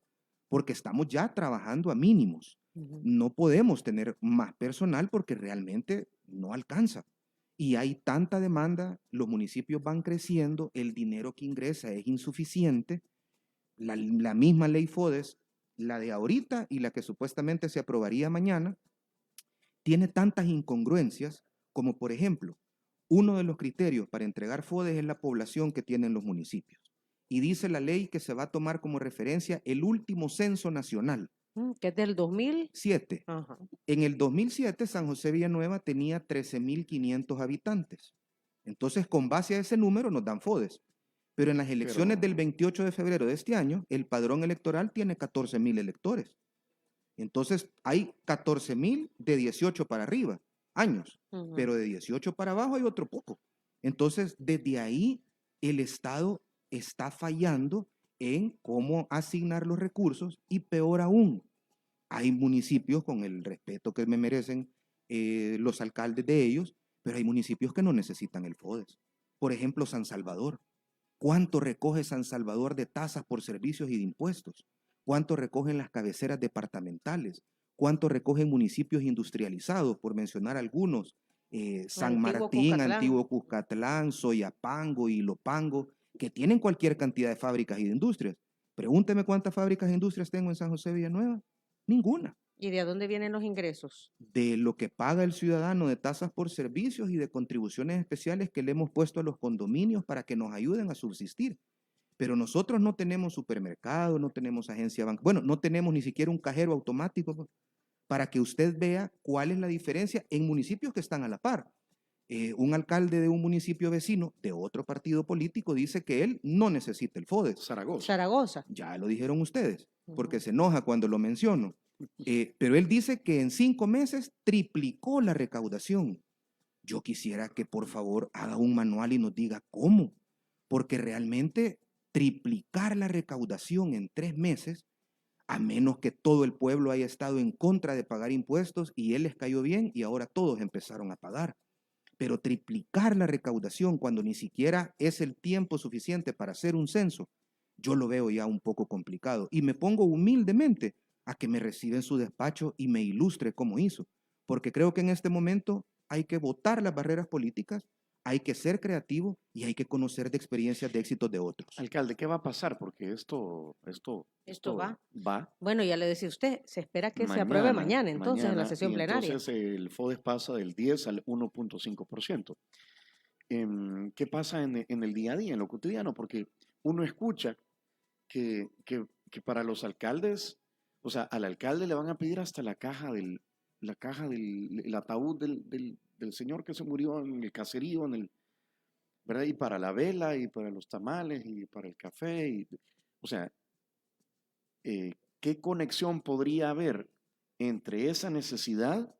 porque estamos ya trabajando a mínimos. Ujú. No podemos tener más personal porque realmente no alcanza. Y hay tanta demanda, los municipios van creciendo, el dinero que ingresa es insuficiente. La misma ley FODES, la de ahorita y la que supuestamente se aprobaría mañana, tiene tantas incongruencias como, por ejemplo, Uno de los criterios para entregar FODES es la población que tienen los municipios. Y dice la ley que se va a tomar como referencia el último censo nacional. Que es del 2000. 7. Ajá. En el 2007, San José Villanueva tenía 13.500 habitantes. Entonces, con base a ese número nos dan FODES. Pero en las elecciones del 28 de febrero de este año, el padrón electoral tiene 14.000 electores. Entonces, hay 14.000 de 18 para arriba, años. Pero de 18 para abajo hay otro poco. Entonces, desde ahí, el Estado está fallando en cómo asignar los recursos y peor aún, hay municipios, con el respeto que me merecen los alcaldes de ellos, pero hay municipios que no necesitan el FODES. Por ejemplo, San Salvador. ¿Cuánto recoge San Salvador de tasas por servicios y de impuestos? ¿Cuánto recogen las cabeceras departamentales? ¿Cuánto recogen municipios industrializados, por mencionar algunos? San Martín, Antiguo Cuscatlán, Soyapango, Ilopango, que tienen cualquier cantidad de fábricas y de industrias. Pregúnteme cuántas fábricas e industrias tengo en San José Villanueva. Ninguna. ¿Y de dónde vienen los ingresos? De lo que paga el ciudadano de tasas por servicios y de contribuciones especiales que le hemos puesto a los condominios para que nos ayuden a subsistir. Pero nosotros no tenemos supermercado, no tenemos agencia bancaria, bueno, no tenemos ni siquiera un cajero automático para que usted vea cuál es la diferencia en municipios que están a la par. Un alcalde de un municipio vecino de otro partido político dice que él no necesita el FODES. Zaragoza. Ya lo dijeron ustedes, porque se enoja cuando lo menciono. Pero él dice que en 5 meses triplicó la recaudación. Yo quisiera que por favor haga un manual y nos diga cómo, porque realmente triplicar la recaudación en 3 meses, a menos que todo el pueblo haya estado en contra de pagar impuestos y él les cayó bien y ahora todos empezaron a pagar. Pero triplicar la recaudación cuando ni siquiera es el tiempo suficiente para hacer un censo, yo lo veo ya un poco complicado y me pongo humildemente a que me reciba en su despacho y me ilustre cómo hizo, porque creo que en este momento hay que botar las barreras políticas, hay que ser creativo y hay que conocer de experiencias de éxitos de otros. Alcalde, ¿qué va a pasar? Porque esto va. Bueno, ya le decía usted, se espera que se apruebe mañana, entonces, en la sesión plenaria. Entonces el FODES pasa del 10 al 1.5%. ¿Qué pasa en el día a día, en lo cotidiano? Porque uno escucha que para los alcaldes, o sea, al alcalde le van a pedir hasta la caja del ataúd del señor que se murió en el caserío, ¿verdad? Y para la vela, y para los tamales, y para el café. O sea, ¿qué conexión podría haber entre esa necesidad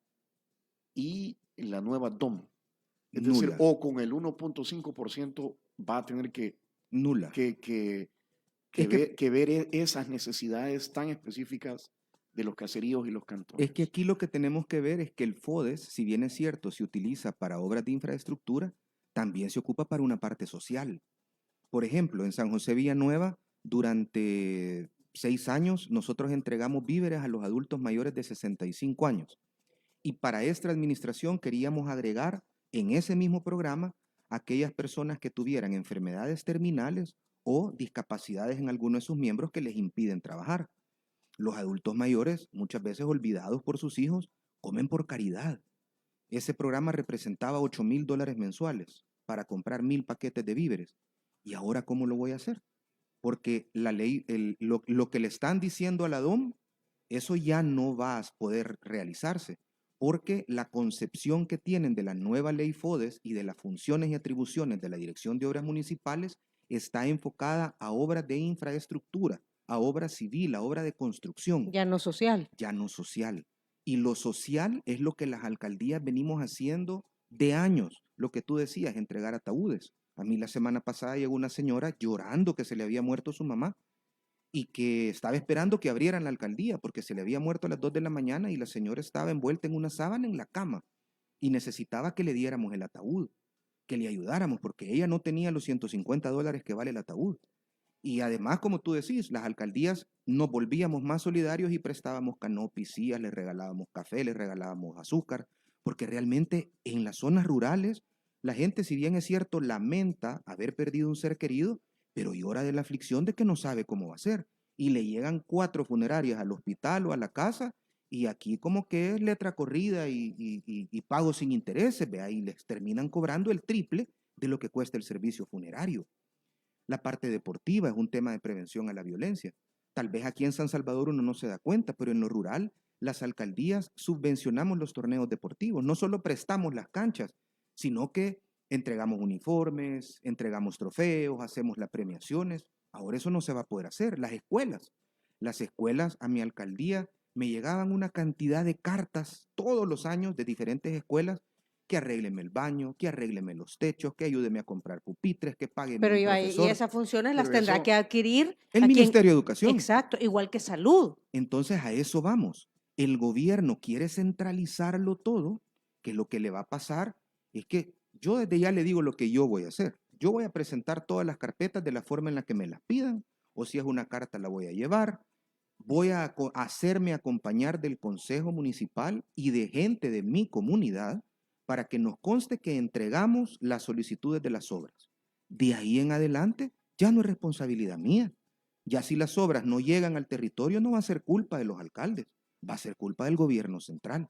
y la nueva DOM? Es decir, o con el 1.5% va a tener que ver esas necesidades tan específicas de los caseríos y los cantones. Es que aquí lo que tenemos que ver es que el FODES, si bien es cierto, se utiliza para obras de infraestructura, también se ocupa para una parte social. Por ejemplo, en San José Villanueva, durante 6 años, nosotros entregamos víveres a los adultos mayores de 65 años. Y para esta administración queríamos agregar en ese mismo programa aquellas personas que tuvieran enfermedades terminales o discapacidades en alguno de sus miembros que les impiden trabajar. Los adultos mayores, muchas veces olvidados por sus hijos, comen por caridad. Ese programa representaba $8,000 mensuales para comprar 1,000 paquetes de víveres. ¿Y ahora cómo lo voy a hacer? Porque la ley, lo que le están diciendo a la DOM, eso ya no va a poder realizarse, porque la concepción que tienen de la nueva ley FODES y de las funciones y atribuciones de la Dirección de Obras Municipales está enfocada a obras de infraestructura, a obra civil, a obra de construcción. Ya no social. Ya no social. Y lo social es lo que las alcaldías venimos haciendo de años. Lo que tú decías, entregar ataúdes. A mí la semana pasada llegó una señora llorando que se le había muerto su mamá y que estaba esperando que abrieran la alcaldía porque se le había muerto a las 2 de la mañana y la señora estaba envuelta en una sábana en la cama y necesitaba que le diéramos el ataúd, que le ayudáramos porque ella no tenía los $150 que vale el ataúd. Y además, como tú decís, las alcaldías nos volvíamos más solidarios y prestábamos canopis, sillas, les regalábamos café, les regalábamos azúcar, porque realmente en las zonas rurales la gente, si bien es cierto, lamenta haber perdido un ser querido, pero llora de la aflicción de que no sabe cómo va a ser. Y le llegan 4 funerarias al hospital o a la casa Y aquí como que es letra corrida y pago sin intereses, vea, y les terminan cobrando el triple de lo que cuesta el servicio funerario. La parte deportiva es un tema de prevención a la violencia. Tal vez aquí en San Salvador uno no se da cuenta, pero en lo rural las alcaldías subvencionamos los torneos deportivos. No solo prestamos las canchas, sino que entregamos uniformes, entregamos trofeos, hacemos las premiaciones. Ahora eso no se va a poder hacer. Las escuelas a mi alcaldía me llegaban una cantidad de cartas todos los años de diferentes escuelas que arrégleme el baño, que arrégleme los techos, que ayúdeme a comprar pupitres, que pague Pero mi y profesor. esas funciones las Pero tendrá eso- que adquirir El a quien- Ministerio de Educación. Exacto, igual que salud. Entonces a eso vamos. El gobierno quiere centralizarlo todo, que lo que le va a pasar es que yo desde ya le digo lo que yo voy a hacer. Yo voy a presentar todas las carpetas de la forma en la que me las pidan, o si es una carta la voy a llevar. Voy a hacerme acompañar del Consejo Municipal y de gente de mi comunidad para que nos conste que entregamos las solicitudes de las obras. De ahí en adelante ya no es responsabilidad mía. Ya si las obras no llegan al territorio no va a ser culpa de los alcaldes, va a ser culpa del gobierno central.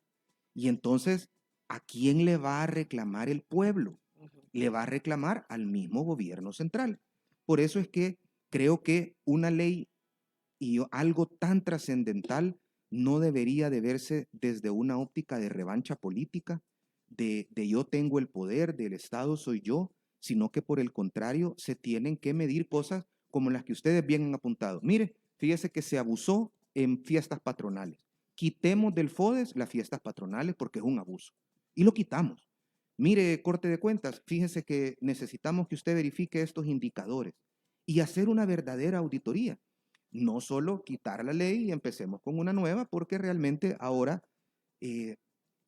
Y entonces, ¿a quién le va a reclamar el pueblo? Le va a reclamar al mismo gobierno central. Por eso es que creo que una ley y algo tan trascendental no debería de verse desde una óptica de revancha política, de yo tengo el poder, del Estado soy yo, sino que por el contrario se tienen que medir cosas como las que ustedes bien han apuntado. Mire, fíjese que se abusó en fiestas patronales. Quitemos del FODES las fiestas patronales porque es un abuso. Y lo quitamos. Mire, Corte de Cuentas, fíjese que necesitamos que usted verifique estos indicadores y hacer una verdadera auditoría. No solo quitar la ley y empecemos con una nueva, porque realmente ahora eh,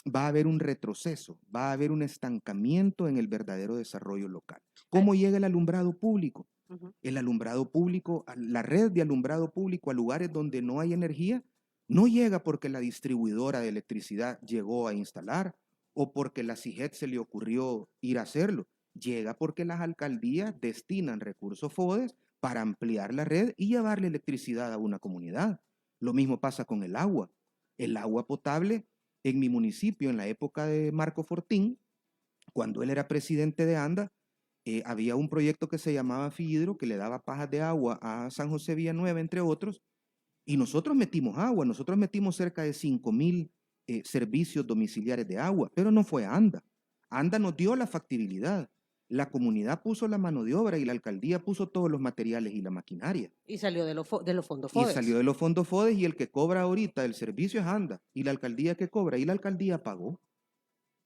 va a haber un retroceso, va a haber un estancamiento en el verdadero desarrollo local. ¿Cómo llega el alumbrado público? Ujú. El alumbrado público, la red de alumbrado público a lugares donde no hay energía, no llega porque la distribuidora de electricidad llegó a instalar o porque la CIGET se le ocurrió ir a hacerlo. Llega porque las alcaldías destinan recursos FODES para ampliar la red y llevarle electricidad a una comunidad. Lo mismo pasa con el agua. El agua potable en mi municipio, en la época de Marco Fortín, cuando él era presidente de ANDA, había un proyecto que se llamaba Fidro, que le daba pajas de agua a San José Villanueva, entre otros, y nosotros metimos agua, nosotros metimos cerca de 5,000 servicios domiciliares de agua, pero no fue ANDA. ANDA nos dio la factibilidad. La comunidad puso la mano de obra y la alcaldía puso todos los materiales y la maquinaria. Y salió de los fondos Y FODES. salió de los fondos FODES y el que cobra ahorita el servicio es ANDA. Y la alcaldía que cobra, y la alcaldía pagó.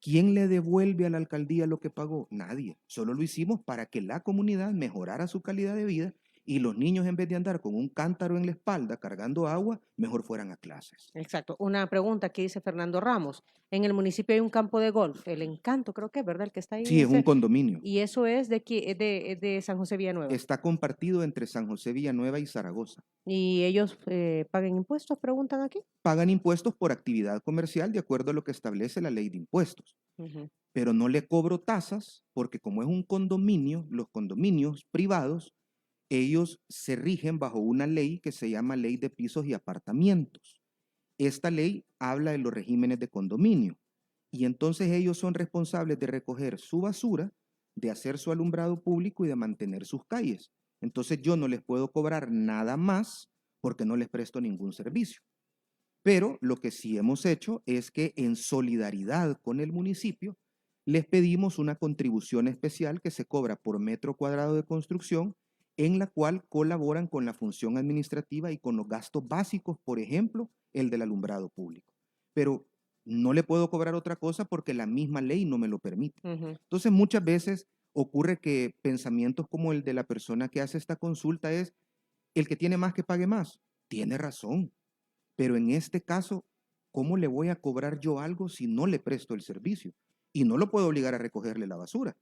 ¿Quién le devuelve a la alcaldía lo que pagó? Nadie. Solo lo hicimos para que la comunidad mejorara su calidad de vida y los niños, en vez de andar con un cántaro en la espalda cargando agua, mejor fueran a clases. Exacto. Una pregunta que dice Fernando Ramos. En el municipio hay un campo de golf, El Encanto, creo que es, ¿verdad? El que está ahí. Sí, es un condominio. Y eso es de San José Villanueva. Está compartido entre San José Villanueva y Zaragoza. ¿Y ellos pagan impuestos? Preguntan aquí. Pagan impuestos por actividad comercial de acuerdo a lo que establece la ley de impuestos. Ujú. Pero no le cobro tasas porque como es un condominio, los condominios privados, ellos se rigen bajo una ley que se llama Ley de Pisos y Apartamentos. Esta ley habla de los regímenes de condominio y entonces ellos son responsables de recoger su basura, de hacer su alumbrado público y de mantener sus calles. Entonces yo no les puedo cobrar nada más porque no les presto ningún servicio. Pero lo que sí hemos hecho es que en solidaridad con el municipio les pedimos una contribución especial que se cobra por metro cuadrado de construcción, en la cual colaboran con la función administrativa y con los gastos básicos, por ejemplo, el del alumbrado público. Pero no le puedo cobrar otra cosa porque la misma ley no me lo permite. Ujú. Entonces, muchas veces ocurre que pensamientos como el de la persona que hace esta consulta es, el que tiene más que pague más. Tiene razón. Pero en este caso, ¿cómo le voy a cobrar yo algo si no le presto el servicio? Y no lo puedo obligar a recogerle la basura,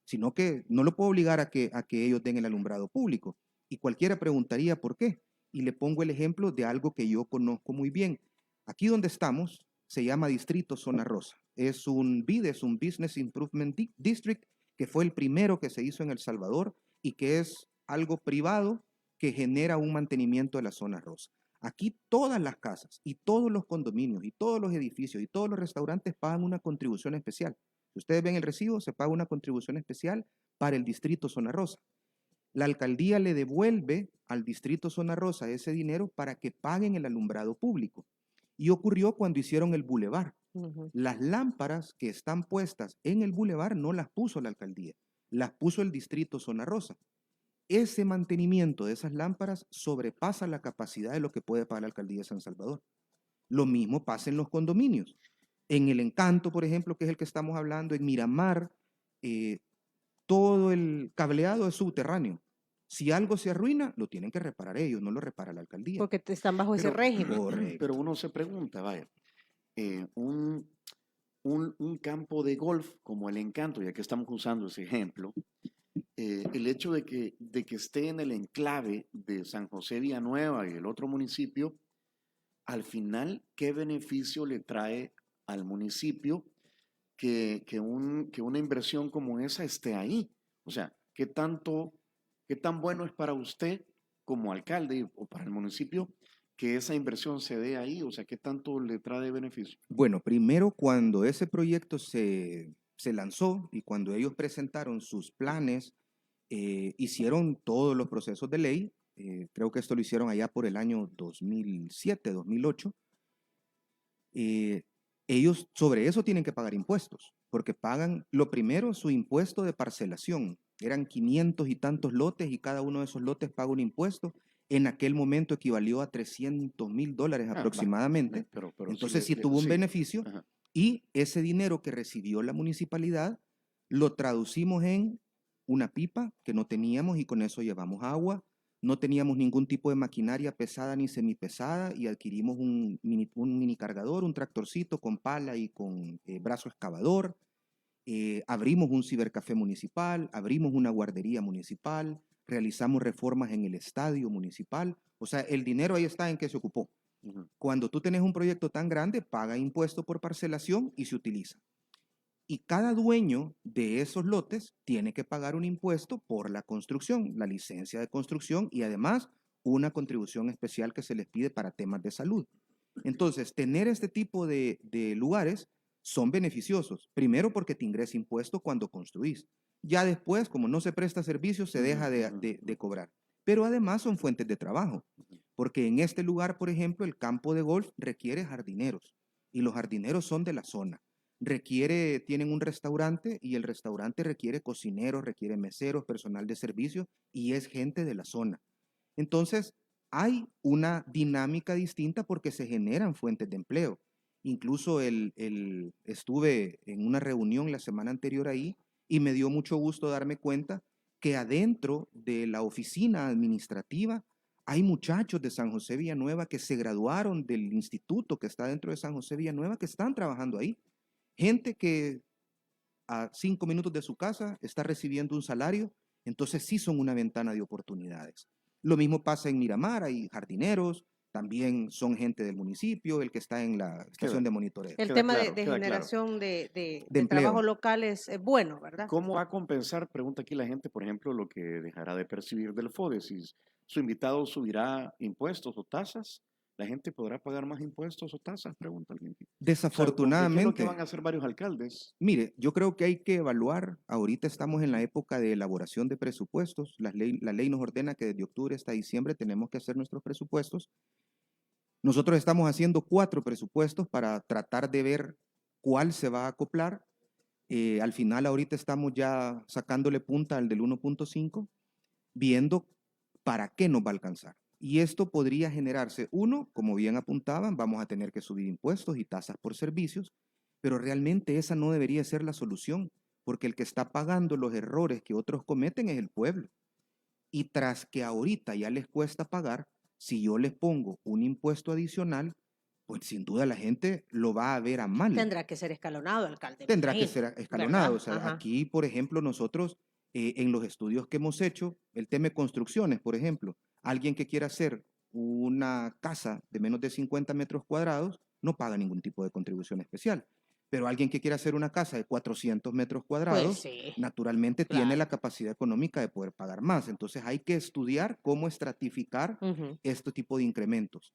sino que no lo puedo obligar a que ellos den el alumbrado público. Y cualquiera preguntaría por qué. Y le pongo el ejemplo de algo que yo conozco muy bien. Aquí donde estamos se llama Distrito Zona Rosa. Es un BID, es un Business Improvement District, que fue el primero que se hizo en El Salvador y que es algo privado que genera un mantenimiento de la zona rosa. Aquí todas las casas y todos los condominios y todos los edificios y todos los restaurantes pagan una contribución especial. Si ustedes ven el recibo, se paga una contribución especial para el distrito Zona Rosa. La alcaldía le devuelve al distrito Zona Rosa ese dinero para que paguen el alumbrado público. Y ocurrió cuando hicieron el bulevar. Las lámparas que están puestas en el bulevar no las puso la alcaldía, las puso el distrito Zona Rosa. Ese mantenimiento de esas lámparas sobrepasa la capacidad de lo que puede pagar la alcaldía de San Salvador. Lo mismo pasa en los condominios. En El Encanto, por ejemplo, que es el que estamos hablando, en Miramar, todo el cableado es subterráneo. Si algo se arruina, lo tienen que reparar ellos, no lo repara la alcaldía. Porque están bajo ese régimen. Correcto. Pero uno se pregunta, vaya, un campo de golf como El Encanto, ya que estamos usando ese ejemplo, el hecho de que esté en el enclave de San José Villanueva y el otro municipio, al final, ¿qué beneficio le trae al municipio que una inversión como esa esté ahí? O sea, ¿qué tan bueno es para usted como alcalde o para el municipio que esa inversión se dé ahí? O sea, ¿qué tanto le trae de beneficio? Bueno, primero cuando ese proyecto se lanzó y cuando ellos presentaron sus planes, hicieron todos los procesos de ley, creo que esto lo hicieron allá por el año 2007, 2008, ellos sobre eso tienen que pagar impuestos, porque pagan, lo primero, su impuesto de parcelación. Eran 500 y tantos lotes y cada uno de esos lotes paga un impuesto. En aquel momento equivalió a $300,000 aproximadamente. Pero Entonces sí sí tuvo un sí. beneficio. Ajá. Y ese dinero que recibió la municipalidad lo traducimos en una pipa que no teníamos y con eso llevamos agua. No teníamos ningún tipo de maquinaria pesada ni semipesada y adquirimos un mini cargador, un tractorcito con pala y con brazo excavador. Abrimos un cibercafé municipal, abrimos una guardería municipal, realizamos reformas en el estadio municipal. O sea, el dinero ahí está en que se ocupó. Cuando tú tenés un proyecto tan grande, paga impuesto por parcelación y se utiliza. Y cada dueño de esos lotes tiene que pagar un impuesto por la construcción, la licencia de construcción y además una contribución especial que se les pide para temas de salud. Entonces, tener este tipo de lugares son beneficiosos. Primero porque te ingresa impuesto cuando construís. Ya después, como no se presta servicio, se deja de cobrar. Pero además son fuentes de trabajo. Porque en este lugar, por ejemplo, el campo de golf requiere jardineros. Y los jardineros son de la zona. Tienen un restaurante y el restaurante requiere cocineros, requiere meseros, personal de servicio y es gente de la zona. Entonces, hay una dinámica distinta porque se generan fuentes de empleo. Incluso estuve en una reunión la semana anterior ahí y me dio mucho gusto darme cuenta que adentro de la oficina administrativa hay muchachos de San José Villanueva que se graduaron del instituto que está dentro de San José Villanueva que están trabajando ahí. Gente que a 5 minutos de su casa está recibiendo un salario, entonces sí son una ventana de oportunidades. Lo mismo pasa en Miramar, hay jardineros, también son gente del municipio, el que está en la estación de monitoreo. El Queda tema claro, de queda generación de empleo. trabajo local es bueno, ¿verdad? ¿Cómo va a compensar, pregunta aquí la gente, por ejemplo, lo que dejará de percibir del FODE? Si su invitado subirá impuestos o tasas, ¿la gente podrá pagar más impuestos o tasas? Pregunta alguien. Desafortunadamente, ¿qué es lo que van a hacer varios alcaldes? mire, yo creo que hay que evaluar, ahorita estamos en la época de elaboración de presupuestos, la ley nos ordena que desde octubre hasta diciembre tenemos que hacer nuestros presupuestos. Nosotros estamos haciendo 4 presupuestos para tratar de ver cuál se va a acoplar. Al final ahorita estamos ya sacándole punta al del 1.5, viendo para qué nos va a alcanzar. Y esto podría generarse, uno, como bien apuntaban, vamos a tener que subir impuestos y tasas por servicios, pero realmente esa no debería ser la solución, porque el que está pagando los errores que otros cometen es el pueblo. Y tras que ahorita ya les cuesta pagar, si yo les pongo un impuesto adicional, pues sin duda la gente lo va a ver a mal. Tendrá que ser escalonado, alcalde. Tendrá que ser escalonado. ¿Verdad? O sea, Ajá. aquí, por ejemplo, nosotros, en los estudios que hemos hecho, el tema de construcciones, por ejemplo, alguien que quiera hacer una casa de menos de 50 metros cuadrados no paga ningún tipo de contribución especial. Pero alguien que quiera hacer una casa de 400 metros cuadrados, Pues sí, naturalmente tiene claro. la capacidad económica de poder pagar más. Entonces hay que estudiar cómo estratificar Ujú. este tipo de incrementos.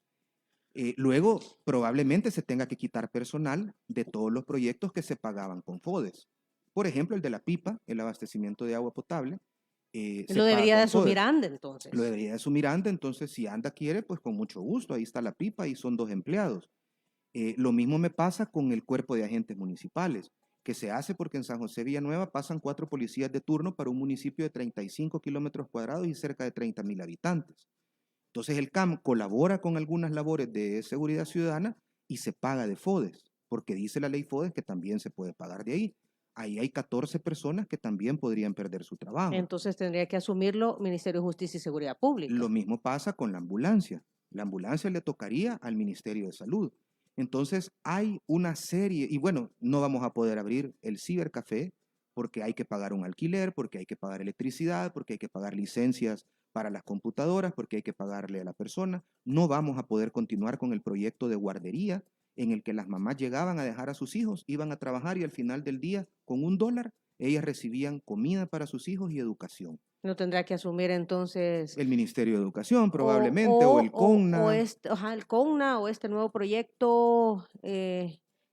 Luego, probablemente se tenga que quitar personal de todos los proyectos que se pagaban con FODES. Por ejemplo, el de la pipa, el abastecimiento de agua potable. Se Lo paga debería de con FODES. asumir ANDE, entonces. Lo debería de asumir ANDA, entonces si ANDA quiere, pues con mucho gusto, ahí está la pipa y son 2 empleados. Lo mismo me pasa con el cuerpo de agentes municipales, que se hace porque en San José Villanueva pasan 4 policías de turno para un municipio de 35 kilómetros cuadrados y cerca de 30,000 habitantes. Entonces el CAM colabora con algunas labores de seguridad ciudadana y se paga de FODES, porque dice la ley FODES que también se puede pagar de ahí. Ahí hay 14 personas que también podrían perder su trabajo. Entonces tendría que asumirlo Ministerio de Justicia y Seguridad Pública. Lo mismo pasa con la ambulancia. La ambulancia le tocaría al Ministerio de Salud. Entonces hay una serie, y bueno, no vamos a poder abrir el cibercafé porque hay que pagar un alquiler, porque hay que pagar electricidad, porque hay que pagar licencias para las computadoras, porque hay que pagarle a la persona. No vamos a poder continuar con el proyecto de guardería en el que las mamás llegaban a dejar a sus hijos, iban a trabajar y al final del día, con $1, ellas recibían comida para sus hijos y educación. Lo tendrá que asumir entonces El Ministerio de Educación probablemente, o el CONNA. el CONNA o este nuevo proyecto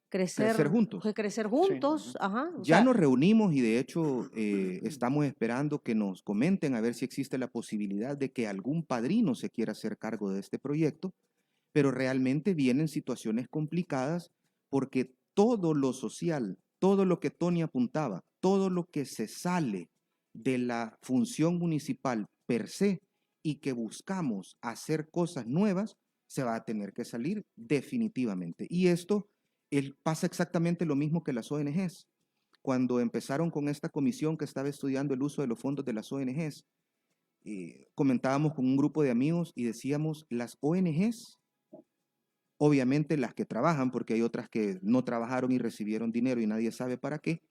Crecer Juntos. Crecer Juntos, Sí. ajá. o Ya sea, nos reunimos y de hecho estamos esperando que nos comenten a ver si existe la posibilidad de que algún padrino se quiera hacer cargo de este proyecto, pero realmente vienen situaciones complicadas porque todo lo social, todo lo que Tony apuntaba, todo lo que se sale de la función municipal per se y que buscamos hacer cosas nuevas, se va a tener que salir definitivamente. Y esto pasa exactamente lo mismo que las ONGs. Cuando empezaron con esta comisión que estaba estudiando el uso de los fondos de las ONGs, comentábamos con un grupo de amigos y decíamos, las ONGs, obviamente las que trabajan, porque hay otras que no trabajaron y recibieron dinero y nadie sabe para qué,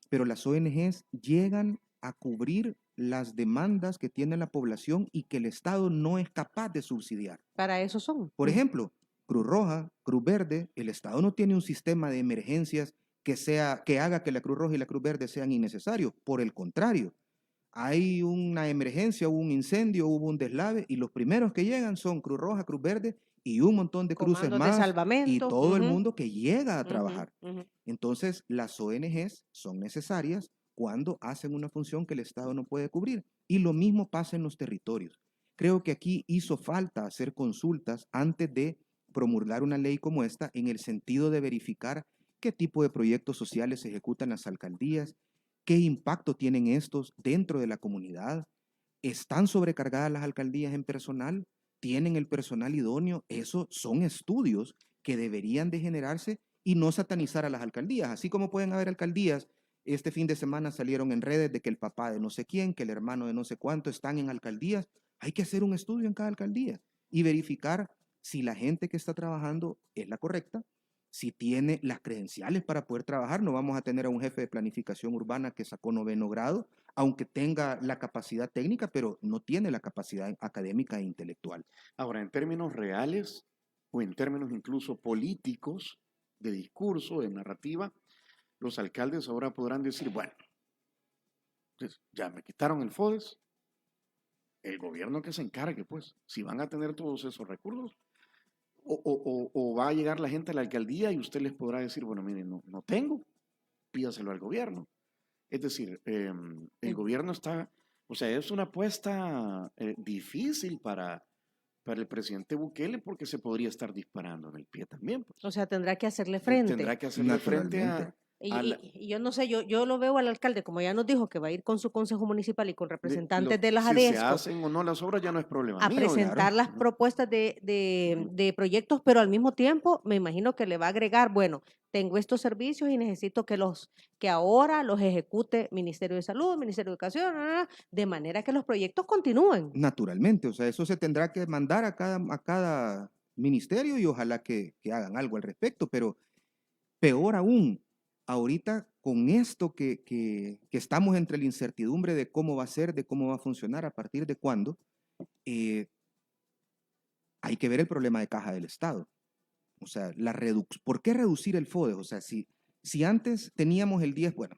pero las ONGs llegan a cubrir las demandas que tiene la población y que el Estado no es capaz de subsidiar. para eso son. Por ejemplo, Cruz Roja, Cruz Verde, el Estado no tiene un sistema de emergencias que haga que la Cruz Roja y la Cruz Verde sean innecesarios. Por el contrario, hay una emergencia, hubo un incendio, hubo un deslave y los primeros que llegan son Cruz Roja, Cruz Verde y un montón de cruces Comandos de más y salvamento, todo el ujú, mundo que llega a ujú, trabajar. ujú. Entonces, las ONGs son necesarias cuando hacen una función que el Estado no puede cubrir. Y lo mismo pasa en los territorios. Creo que aquí hizo falta hacer consultas antes de promulgar una ley como esta en el sentido de verificar qué tipo de proyectos sociales se ejecutan las alcaldías, qué impacto tienen estos dentro de la comunidad, están sobrecargadas las alcaldías en personal, tienen el personal idóneo. Esos son estudios que deberían de generarse y no satanizar a las alcaldías, así como pueden haber alcaldías. Este fin de semana salieron en redes de que el papá de no sé quién, que el hermano de no sé cuánto están en alcaldías. Hay que hacer un estudio en cada alcaldía y verificar si la gente que está trabajando es la correcta, si tiene las credenciales para poder trabajar. No vamos a tener a un jefe de planificación urbana que sacó 9º grado, aunque tenga la capacidad técnica, pero no tiene la capacidad académica e intelectual. Ahora, en términos reales o en términos incluso políticos, de discurso, de narrativa, los alcaldes ahora podrán decir, bueno, pues ya me quitaron el FODES, el gobierno que se encargue, pues, si van a tener todos esos recursos, o va a llegar la gente a la alcaldía y usted les podrá decir, bueno, miren, no tengo, pídaselo al gobierno. Es decir, el gobierno está, o sea, es una apuesta difícil para el presidente Bukele porque se podría estar disparando en el pie también. Pues. O sea, tendrá que hacerle frente. Tendrá que hacerle frente Naturalmente. Y yo no sé, yo lo veo al alcalde, como ya nos dijo que va a ir con su consejo municipal y con representantes de las si se ADESCO hacen o no las obras ya no es problema a mío. presentar las propuestas de proyectos, pero al mismo tiempo me imagino que le va a agregar, bueno, tengo estos servicios y necesito que ahora los ejecute Ministerio de Salud, Ministerio de Educación, de manera que los proyectos continúen. Naturalmente, o sea, eso se tendrá que mandar a cada ministerio y ojalá que hagan algo al respecto, pero peor aún, ahorita con esto que estamos entre la incertidumbre de cómo va a ser, de cómo va a funcionar, a partir de cuándo, hay que ver el problema de caja del Estado. O sea, ¿por qué reducir el FODES? O sea, si antes teníamos el 10, bueno,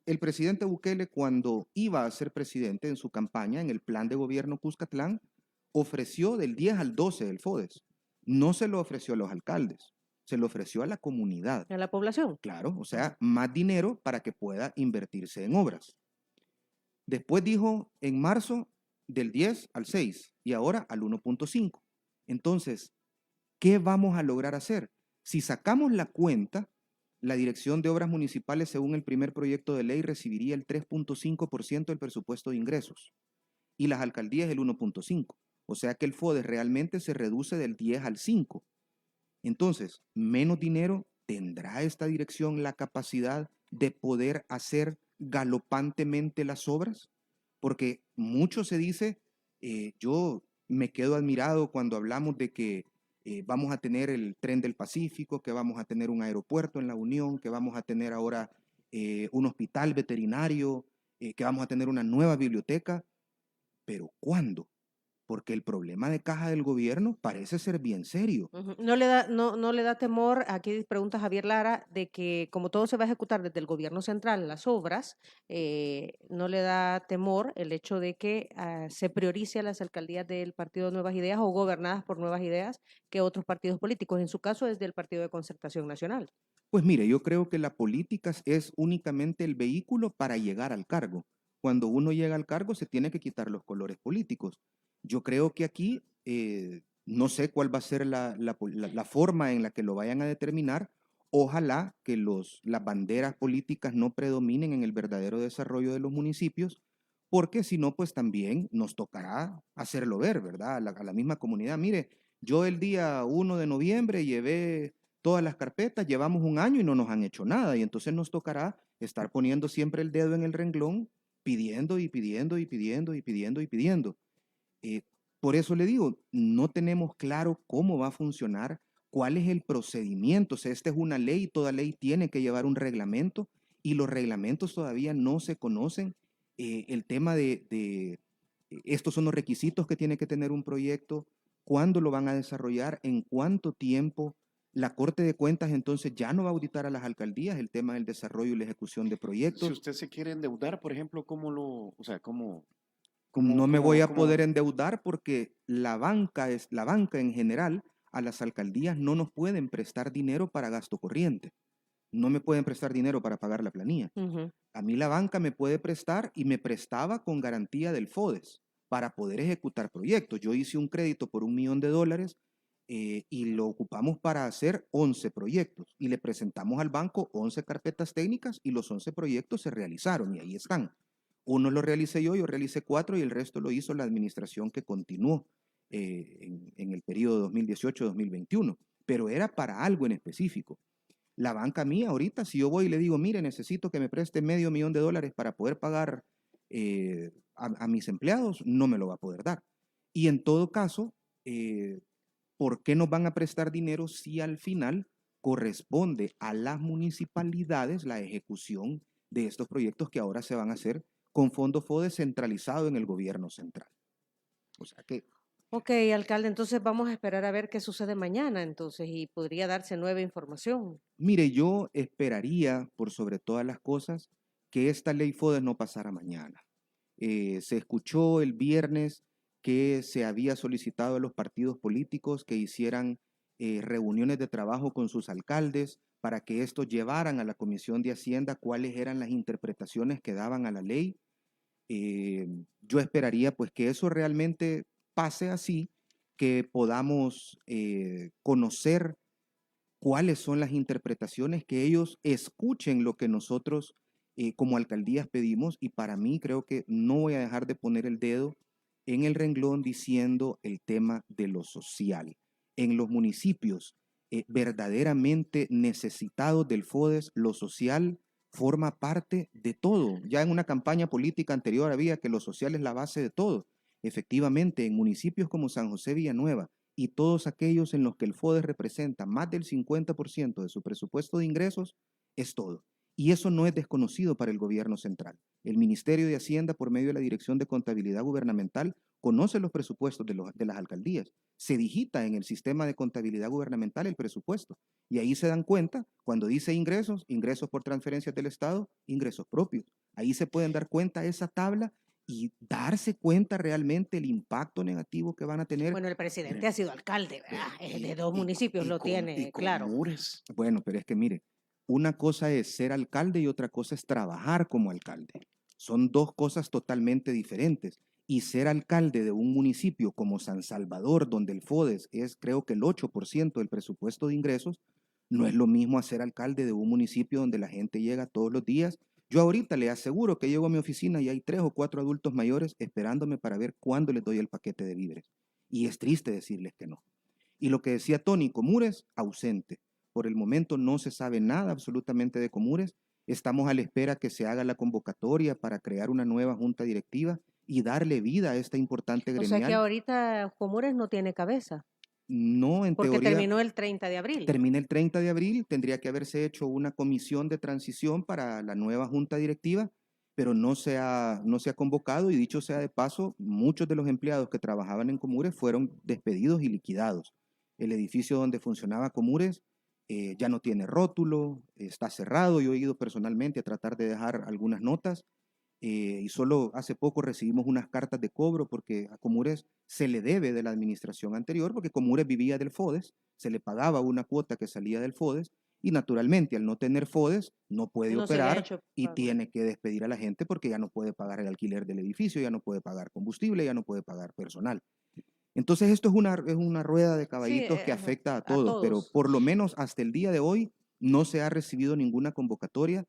el presidente Bukele cuando iba a ser presidente en su campaña, en el plan de gobierno Cuscatlán, ofreció del 10 al 12 del FODES. No se lo ofreció a los alcaldes, se lo ofreció a la comunidad. a la población. Claro, o sea, más dinero para que pueda invertirse en obras. Después dijo en marzo del 10 al 6 y ahora al 1.5. Entonces, ¿qué vamos a lograr hacer? Si sacamos la cuenta, la Dirección de Obras Municipales, según el primer proyecto de ley, recibiría el 3.5% del presupuesto de ingresos y las alcaldías el 1.5%. O sea que el FODES realmente se reduce del 10 al 5. Entonces, menos dinero, ¿tendrá esta dirección la capacidad de poder hacer galopantemente las obras? Porque mucho se dice, yo me quedo admirado cuando hablamos de que vamos a tener el tren del Pacífico, que vamos a tener un aeropuerto en La Unión, que vamos a tener ahora un hospital veterinario, que vamos a tener una nueva biblioteca, pero ¿cuándo? Porque el problema de caja del gobierno parece ser bien serio. Ujú. No le da temor, aquí pregunta Javier Lara, de que como todo se va a ejecutar desde el gobierno central, las obras, no le da temor el hecho de que se priorice a las alcaldías del Partido Nuevas Ideas o gobernadas por Nuevas Ideas que otros partidos políticos, en su caso es del Partido de Concertación Nacional. Pues mire, yo creo que la política es únicamente el vehículo para llegar al cargo. Cuando uno llega al cargo se tiene que quitar los colores políticos. Yo creo que aquí no sé cuál va a ser la forma en la que lo vayan a determinar. Ojalá que las banderas políticas no predominen en el verdadero desarrollo de los municipios, porque si no, pues también nos tocará hacerlo ver, ¿verdad? A la misma comunidad. Mire, yo el día 1 de noviembre llevé todas las carpetas, llevamos un año y no nos han hecho nada, y entonces nos tocará estar poniendo siempre el dedo en el renglón, pidiendo y pidiendo y pidiendo y pidiendo y pidiendo. Eh, por eso le digo, no tenemos claro cómo va a funcionar, cuál es el procedimiento. O sea, esta es una ley, toda ley tiene que llevar un reglamento y los reglamentos todavía no se conocen. El tema estos son los requisitos que tiene que tener un proyecto, cuándo lo van a desarrollar, en cuánto tiempo. La Corte de Cuentas entonces ya no va a auditar a las alcaldías el tema del desarrollo y la ejecución de Si proyectos. usted se quiere endeudar, por ejemplo, o sea, No me voy a poder endeudar porque la banca en general, a las alcaldías no nos pueden prestar dinero para gasto corriente. No me pueden prestar dinero para pagar la planilla. Ujú. A mí la banca me puede prestar y me prestaba con garantía del FODES para poder ejecutar proyectos. Yo hice un crédito por $1 millón y lo ocupamos para hacer 11 proyectos y le presentamos al banco 11 carpetas técnicas y los 11 proyectos se realizaron y ahí están. Uno lo realicé yo realicé 4 y el resto lo hizo la administración que continuó en el periodo 2018-2021, pero era para algo en específico. La banca mía ahorita, si yo voy y le digo, mire, necesito que me preste $500,000 para poder pagar a mis empleados, no me lo va a poder dar. Y en todo caso, ¿por qué nos van a prestar dinero si al final corresponde a las municipalidades la ejecución de estos proyectos que ahora se van a hacer con fondo FODE centralizado en el gobierno central? O sea que, Ok, alcalde, entonces vamos a esperar a ver qué sucede mañana, entonces, y podría darse nueva información. mire, yo esperaría, por sobre todas las cosas, que esta ley FODE no pasara mañana. Se escuchó el viernes que se había solicitado a los partidos políticos que hicieran reuniones de trabajo con sus alcaldes para que estos llevaran a la Comisión de Hacienda cuáles eran las interpretaciones que daban a la ley. Yo esperaría pues que eso realmente pase así, que podamos conocer cuáles son las interpretaciones, que ellos escuchen lo que nosotros como alcaldías pedimos y para mí creo que no voy a dejar de poner el dedo en el renglón diciendo el tema de lo social. En los municipios verdaderamente necesitados del FODES, lo social forma parte de todo. Ya en una campaña política anterior había que lo social es la base de todo. Efectivamente, en municipios como San José Villanueva, y todos aquellos en los que el FODES representa más del 50% de su presupuesto de ingresos, es todo. Y eso no es desconocido para el gobierno central. El Ministerio de Hacienda, por medio de la Dirección de Contabilidad Gubernamental, conoce los presupuestos de las alcaldías. Se digita en el sistema de contabilidad gubernamental el presupuesto. Y ahí se dan cuenta, cuando dice ingresos, ingresos por transferencias del Estado, ingresos propios. Ahí se pueden dar cuenta esa tabla y darse cuenta realmente el impacto negativo que van a tener. Bueno, el presidente ha sido alcalde, ¿verdad? Es de dos municipios, lo y tiene, con claro. Mures. Bueno, pero es que mire, una cosa es ser alcalde y otra cosa es trabajar como alcalde. Son dos cosas totalmente diferentes. Y ser alcalde de un municipio como San Salvador, donde el FODES es creo que el 8% del presupuesto de ingresos, no es lo mismo a ser alcalde de un municipio donde la gente llega todos los días. Yo ahorita le aseguro que llego a mi oficina y hay 3 o 4 adultos mayores esperándome para ver cuándo les doy el paquete de víveres. Y es triste decirles que no. Y lo que decía Tony, Comures, ausente. Por el momento no se sabe nada absolutamente de Comures. Estamos a la espera que se haga la convocatoria para crear una nueva junta directiva y darle vida a esta importante O gremial. sea que ahorita Comures no tiene cabeza, No, en porque teoría, terminó el 30 de abril. termina el 30 de abril, tendría que haberse hecho una comisión de transición para la nueva junta directiva, pero no se ha convocado y dicho sea de paso, muchos de los empleados que trabajaban en Comures fueron despedidos y liquidados. El edificio donde funcionaba Comures ya no tiene rótulo, está cerrado. Yo he ido personalmente a tratar de dejar algunas notas y solo hace poco recibimos unas cartas de cobro porque a Comures se le debe de la administración anterior, porque Comures vivía del FODES, se le pagaba una cuota que salía del FODES y naturalmente al no tener FODES no puede No se le ha operar hecho y pago. tiene que despedir a la gente porque ya no puede pagar el alquiler del edificio, ya no puede pagar combustible, ya no puede pagar personal. Entonces esto es una rueda de Sí, caballitos que ajá, afecta a a todos, pero todos. por lo menos hasta el día de hoy no se ha recibido ninguna convocatoria.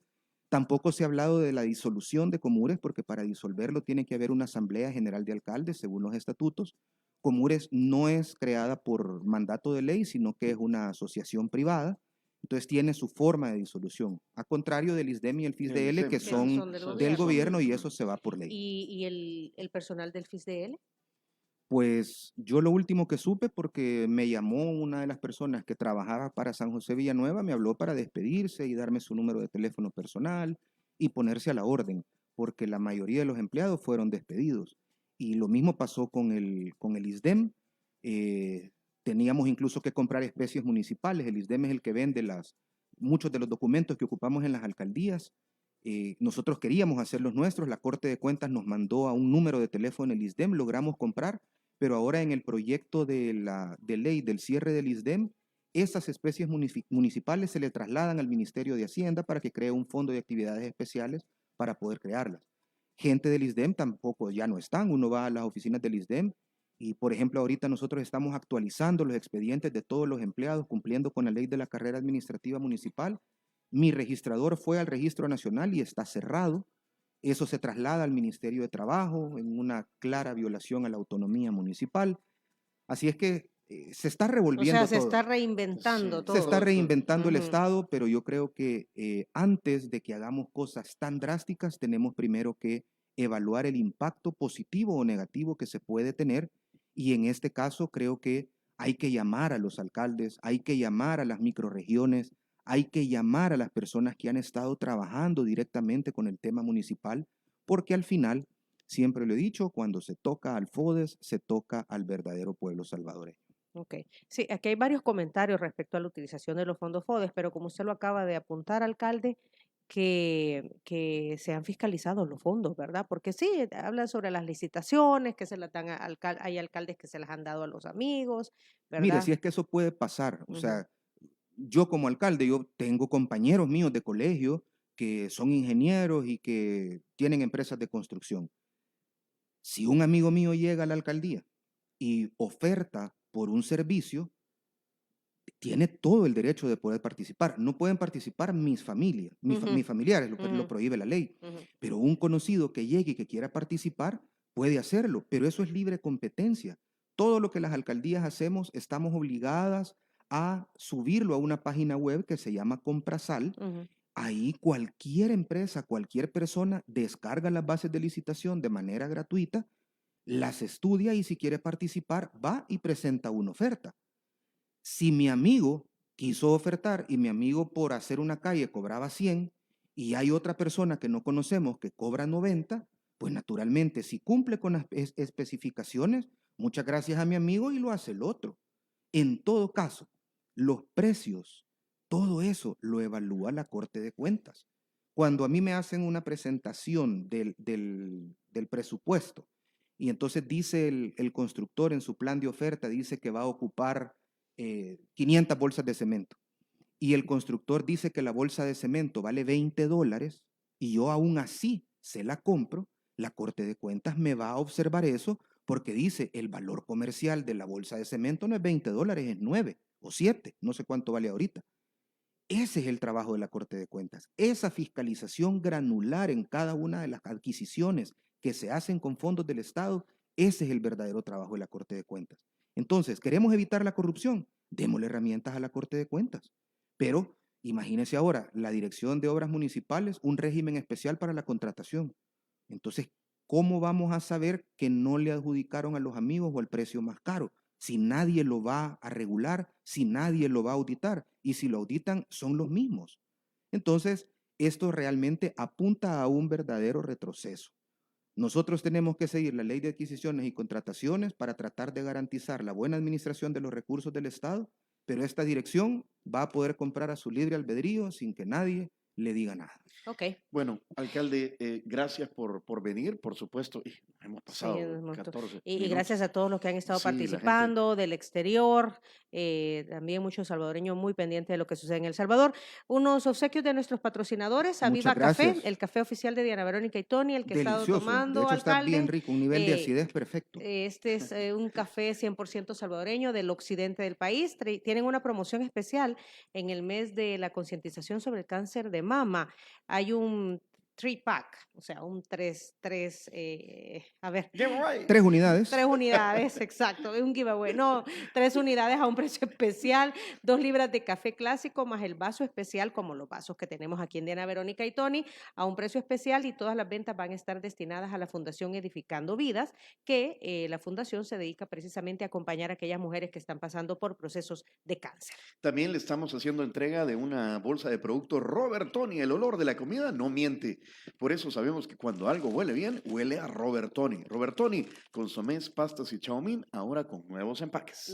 Tampoco se ha hablado de la disolución de Comures, porque para disolverlo tiene que haber una asamblea general de alcaldes, según los estatutos. Comures no es creada por mandato de ley, sino que es una asociación privada, entonces tiene su forma de disolución, a contrario del ISDEM y el FISDL, que Que esos son son del del gobierno y gobierno. eso se va por ley. ¿Y el personal del FISDL? Pues yo lo último que supe, porque me llamó una de las personas que trabajaba para San José Villanueva, me habló para despedirse y darme su número de teléfono personal y ponerse a la orden, porque la mayoría de los empleados fueron despedidos. Y lo mismo pasó con el ISDEM. eh, Teníamos incluso que comprar especies municipales. El ISDEM es el que vende muchos de los documentos que ocupamos en las alcaldías. Nosotros queríamos hacer los nuestros, la Corte de Cuentas nos mandó a un número de teléfono el ISDEM, logramos comprar, pero ahora en el proyecto de ley del cierre del ISDEM, esas especies municipales se le trasladan al Ministerio de Hacienda para que cree un fondo de actividades especiales para poder crearlas. Gente del ISDEM tampoco ya no están, uno va a las oficinas del ISDEM y, por ejemplo, ahorita nosotros estamos actualizando los expedientes de todos los empleados, cumpliendo con la ley de la carrera administrativa municipal. Mi registrador fue al Registro Nacional y está cerrado. Eso se traslada al Ministerio de Trabajo en una clara violación a la autonomía municipal. Así es que se está O sea, revolviendo se todo. está reinventando Sí, Se está todo. reinventando el Ujú. Estado, pero yo creo que antes de que hagamos cosas tan drásticas, tenemos primero que evaluar el impacto positivo o negativo que se puede tener. Y en este caso creo que hay que llamar a los alcaldes, hay que llamar a las microrregiones, hay que llamar a las personas que han estado trabajando directamente con el tema municipal, porque al final, siempre lo he dicho, cuando se toca al FODES, se toca al verdadero pueblo salvadoreño. Ok. Sí, aquí hay varios comentarios respecto a la utilización de los fondos FODES, pero como usted lo acaba de apuntar, alcalde, que se han fiscalizado los fondos, ¿verdad? Porque sí, hablan sobre las licitaciones, que se las dan hay alcaldes que se las han dado a los amigos, Mire, si ¿verdad? es que eso puede pasar, o Ujú. sea, yo como alcalde, yo tengo compañeros míos de colegio que son ingenieros y que tienen empresas de construcción. Si un amigo mío llega a la alcaldía y oferta por un servicio, tiene todo el derecho de poder participar. No pueden participar mis familias, Ujú, mis familiares, lo ujú, prohíbe la ley. ujú. Pero un conocido que llegue y que quiera participar puede hacerlo, pero eso es libre competencia. Todo lo que las alcaldías hacemos estamos obligadas a subirlo a una página web que se llama Comprasal. Ujú. Ahí cualquier empresa, cualquier persona descarga las bases de licitación de manera gratuita, las estudia y si quiere participar va y presenta una oferta. Si mi amigo quiso ofertar y mi amigo por hacer una calle cobraba 100 y hay otra persona que no conocemos que cobra 90, pues naturalmente si cumple con las especificaciones, muchas gracias a mi amigo y lo hace el otro. En todo caso, los precios, todo eso lo evalúa la Corte de Cuentas. cuando a mí me hacen una presentación del presupuesto y entonces dice el constructor en su plan de oferta, dice que va a ocupar 500 bolsas de cemento y el constructor dice que la bolsa de cemento vale $20 y yo aún así se la compro, la Corte de Cuentas me va a observar eso porque dice el valor comercial de la bolsa de cemento no es $20, es 9 o 7, no sé cuánto vale ahorita. Ese es el trabajo de la Corte de Cuentas, esa fiscalización granular en cada una de las adquisiciones que se hacen con fondos del Estado, ese es el verdadero trabajo de la Corte de Cuentas. Entonces, ¿queremos evitar la corrupción? Démosle herramientas a la Corte de Cuentas. Pero imagínense ahora, la Dirección de Obras Municipales, un régimen especial para la contratación. Entonces, ¿cómo vamos a saber que no le adjudicaron a los amigos o el precio más caro? Si nadie lo va a regular, si nadie lo va a auditar, y si lo auditan, son los mismos. Entonces, esto realmente apunta a un verdadero retroceso. Nosotros tenemos que seguir la ley de adquisiciones y contrataciones para tratar de garantizar la buena administración de los recursos del Estado, pero esta dirección va a poder comprar a su libre albedrío sin que nadie le diga nada. Ok. Bueno, alcalde, gracias por venir, por supuesto. Hemos pasado Sí, un montón. 14 Y minutos. gracias a todos los que han estado Sí, la gente- participando del exterior, también muchos salvadoreños muy pendientes de lo que sucede en El Salvador. Unos obsequios de nuestros patrocinadores, Aviva Muchas Café, gracias. el café oficial de Diana Verónica y Tony, el que he estado Delicioso. tomando, De hecho, está alcalde. bien rico, un nivel de Eh, acidez perfecto. Este es un café 100% salvadoreño del occidente del país. Tienen una promoción especial en el mes de la concientización sobre el cáncer de mama. Hay un 3-pack, o sea, un 3, a ver, 3 unidades. 3 unidades, exacto, es un giveaway. No, 3 unidades a un precio especial, 2 libras de café clásico más el vaso especial, como los vasos que tenemos aquí en Diana Verónica y Tony, a un precio especial y todas las ventas van a estar destinadas a la Fundación Edificando Vidas, que la fundación se dedica precisamente a acompañar a aquellas mujeres que están pasando por procesos de cáncer. También le estamos haciendo entrega de una bolsa de productos Robert Tony. El olor de la comida no miente. Por eso sabemos que cuando algo huele bien, huele a Robert Tony. Robert Tony, consomés, pastas y chaumín, ahora con nuevos empaques.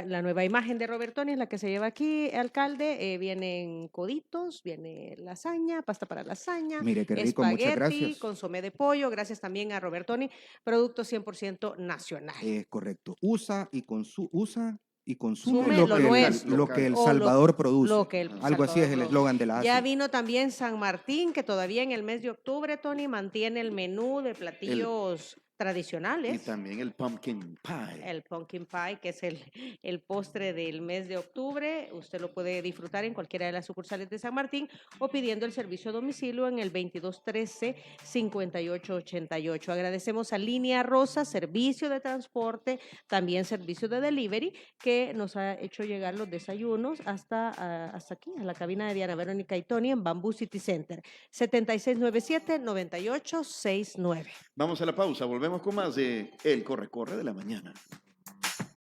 La nueva imagen de Robertoni es la que se lleva aquí, alcalde. Vienen coditos, viene lasaña, pasta para lasaña, Mire qué rico, muchas espagueti, gracias. consomé de pollo. Gracias también a Robertoni, producto 100% nacional. Es correcto. Usa y consume Consume lo lo que, nuestro. lo que El O lo- Salvador produce. lo que el Algo así es el Salvador eslogan de la Ya ASI. vino también San Martín, que todavía en el mes de octubre, Tony, mantiene el menú de platillos Y tradicionales. también el pumpkin pie. El pumpkin pie, que es el postre del mes de octubre. Usted lo puede disfrutar en cualquiera de las sucursales de San Martín o pidiendo el servicio a domicilio en el 2213-5888. Agradecemos a Línea Rosa, servicio de transporte, también servicio de delivery, que nos ha hecho llegar los desayunos hasta aquí, a la cabina de Diana Verónica y Tony en Bamboo City Center. 7697-9869. Vamos a la pausa, volvemos con más de El Corre-Corre de la Mañana.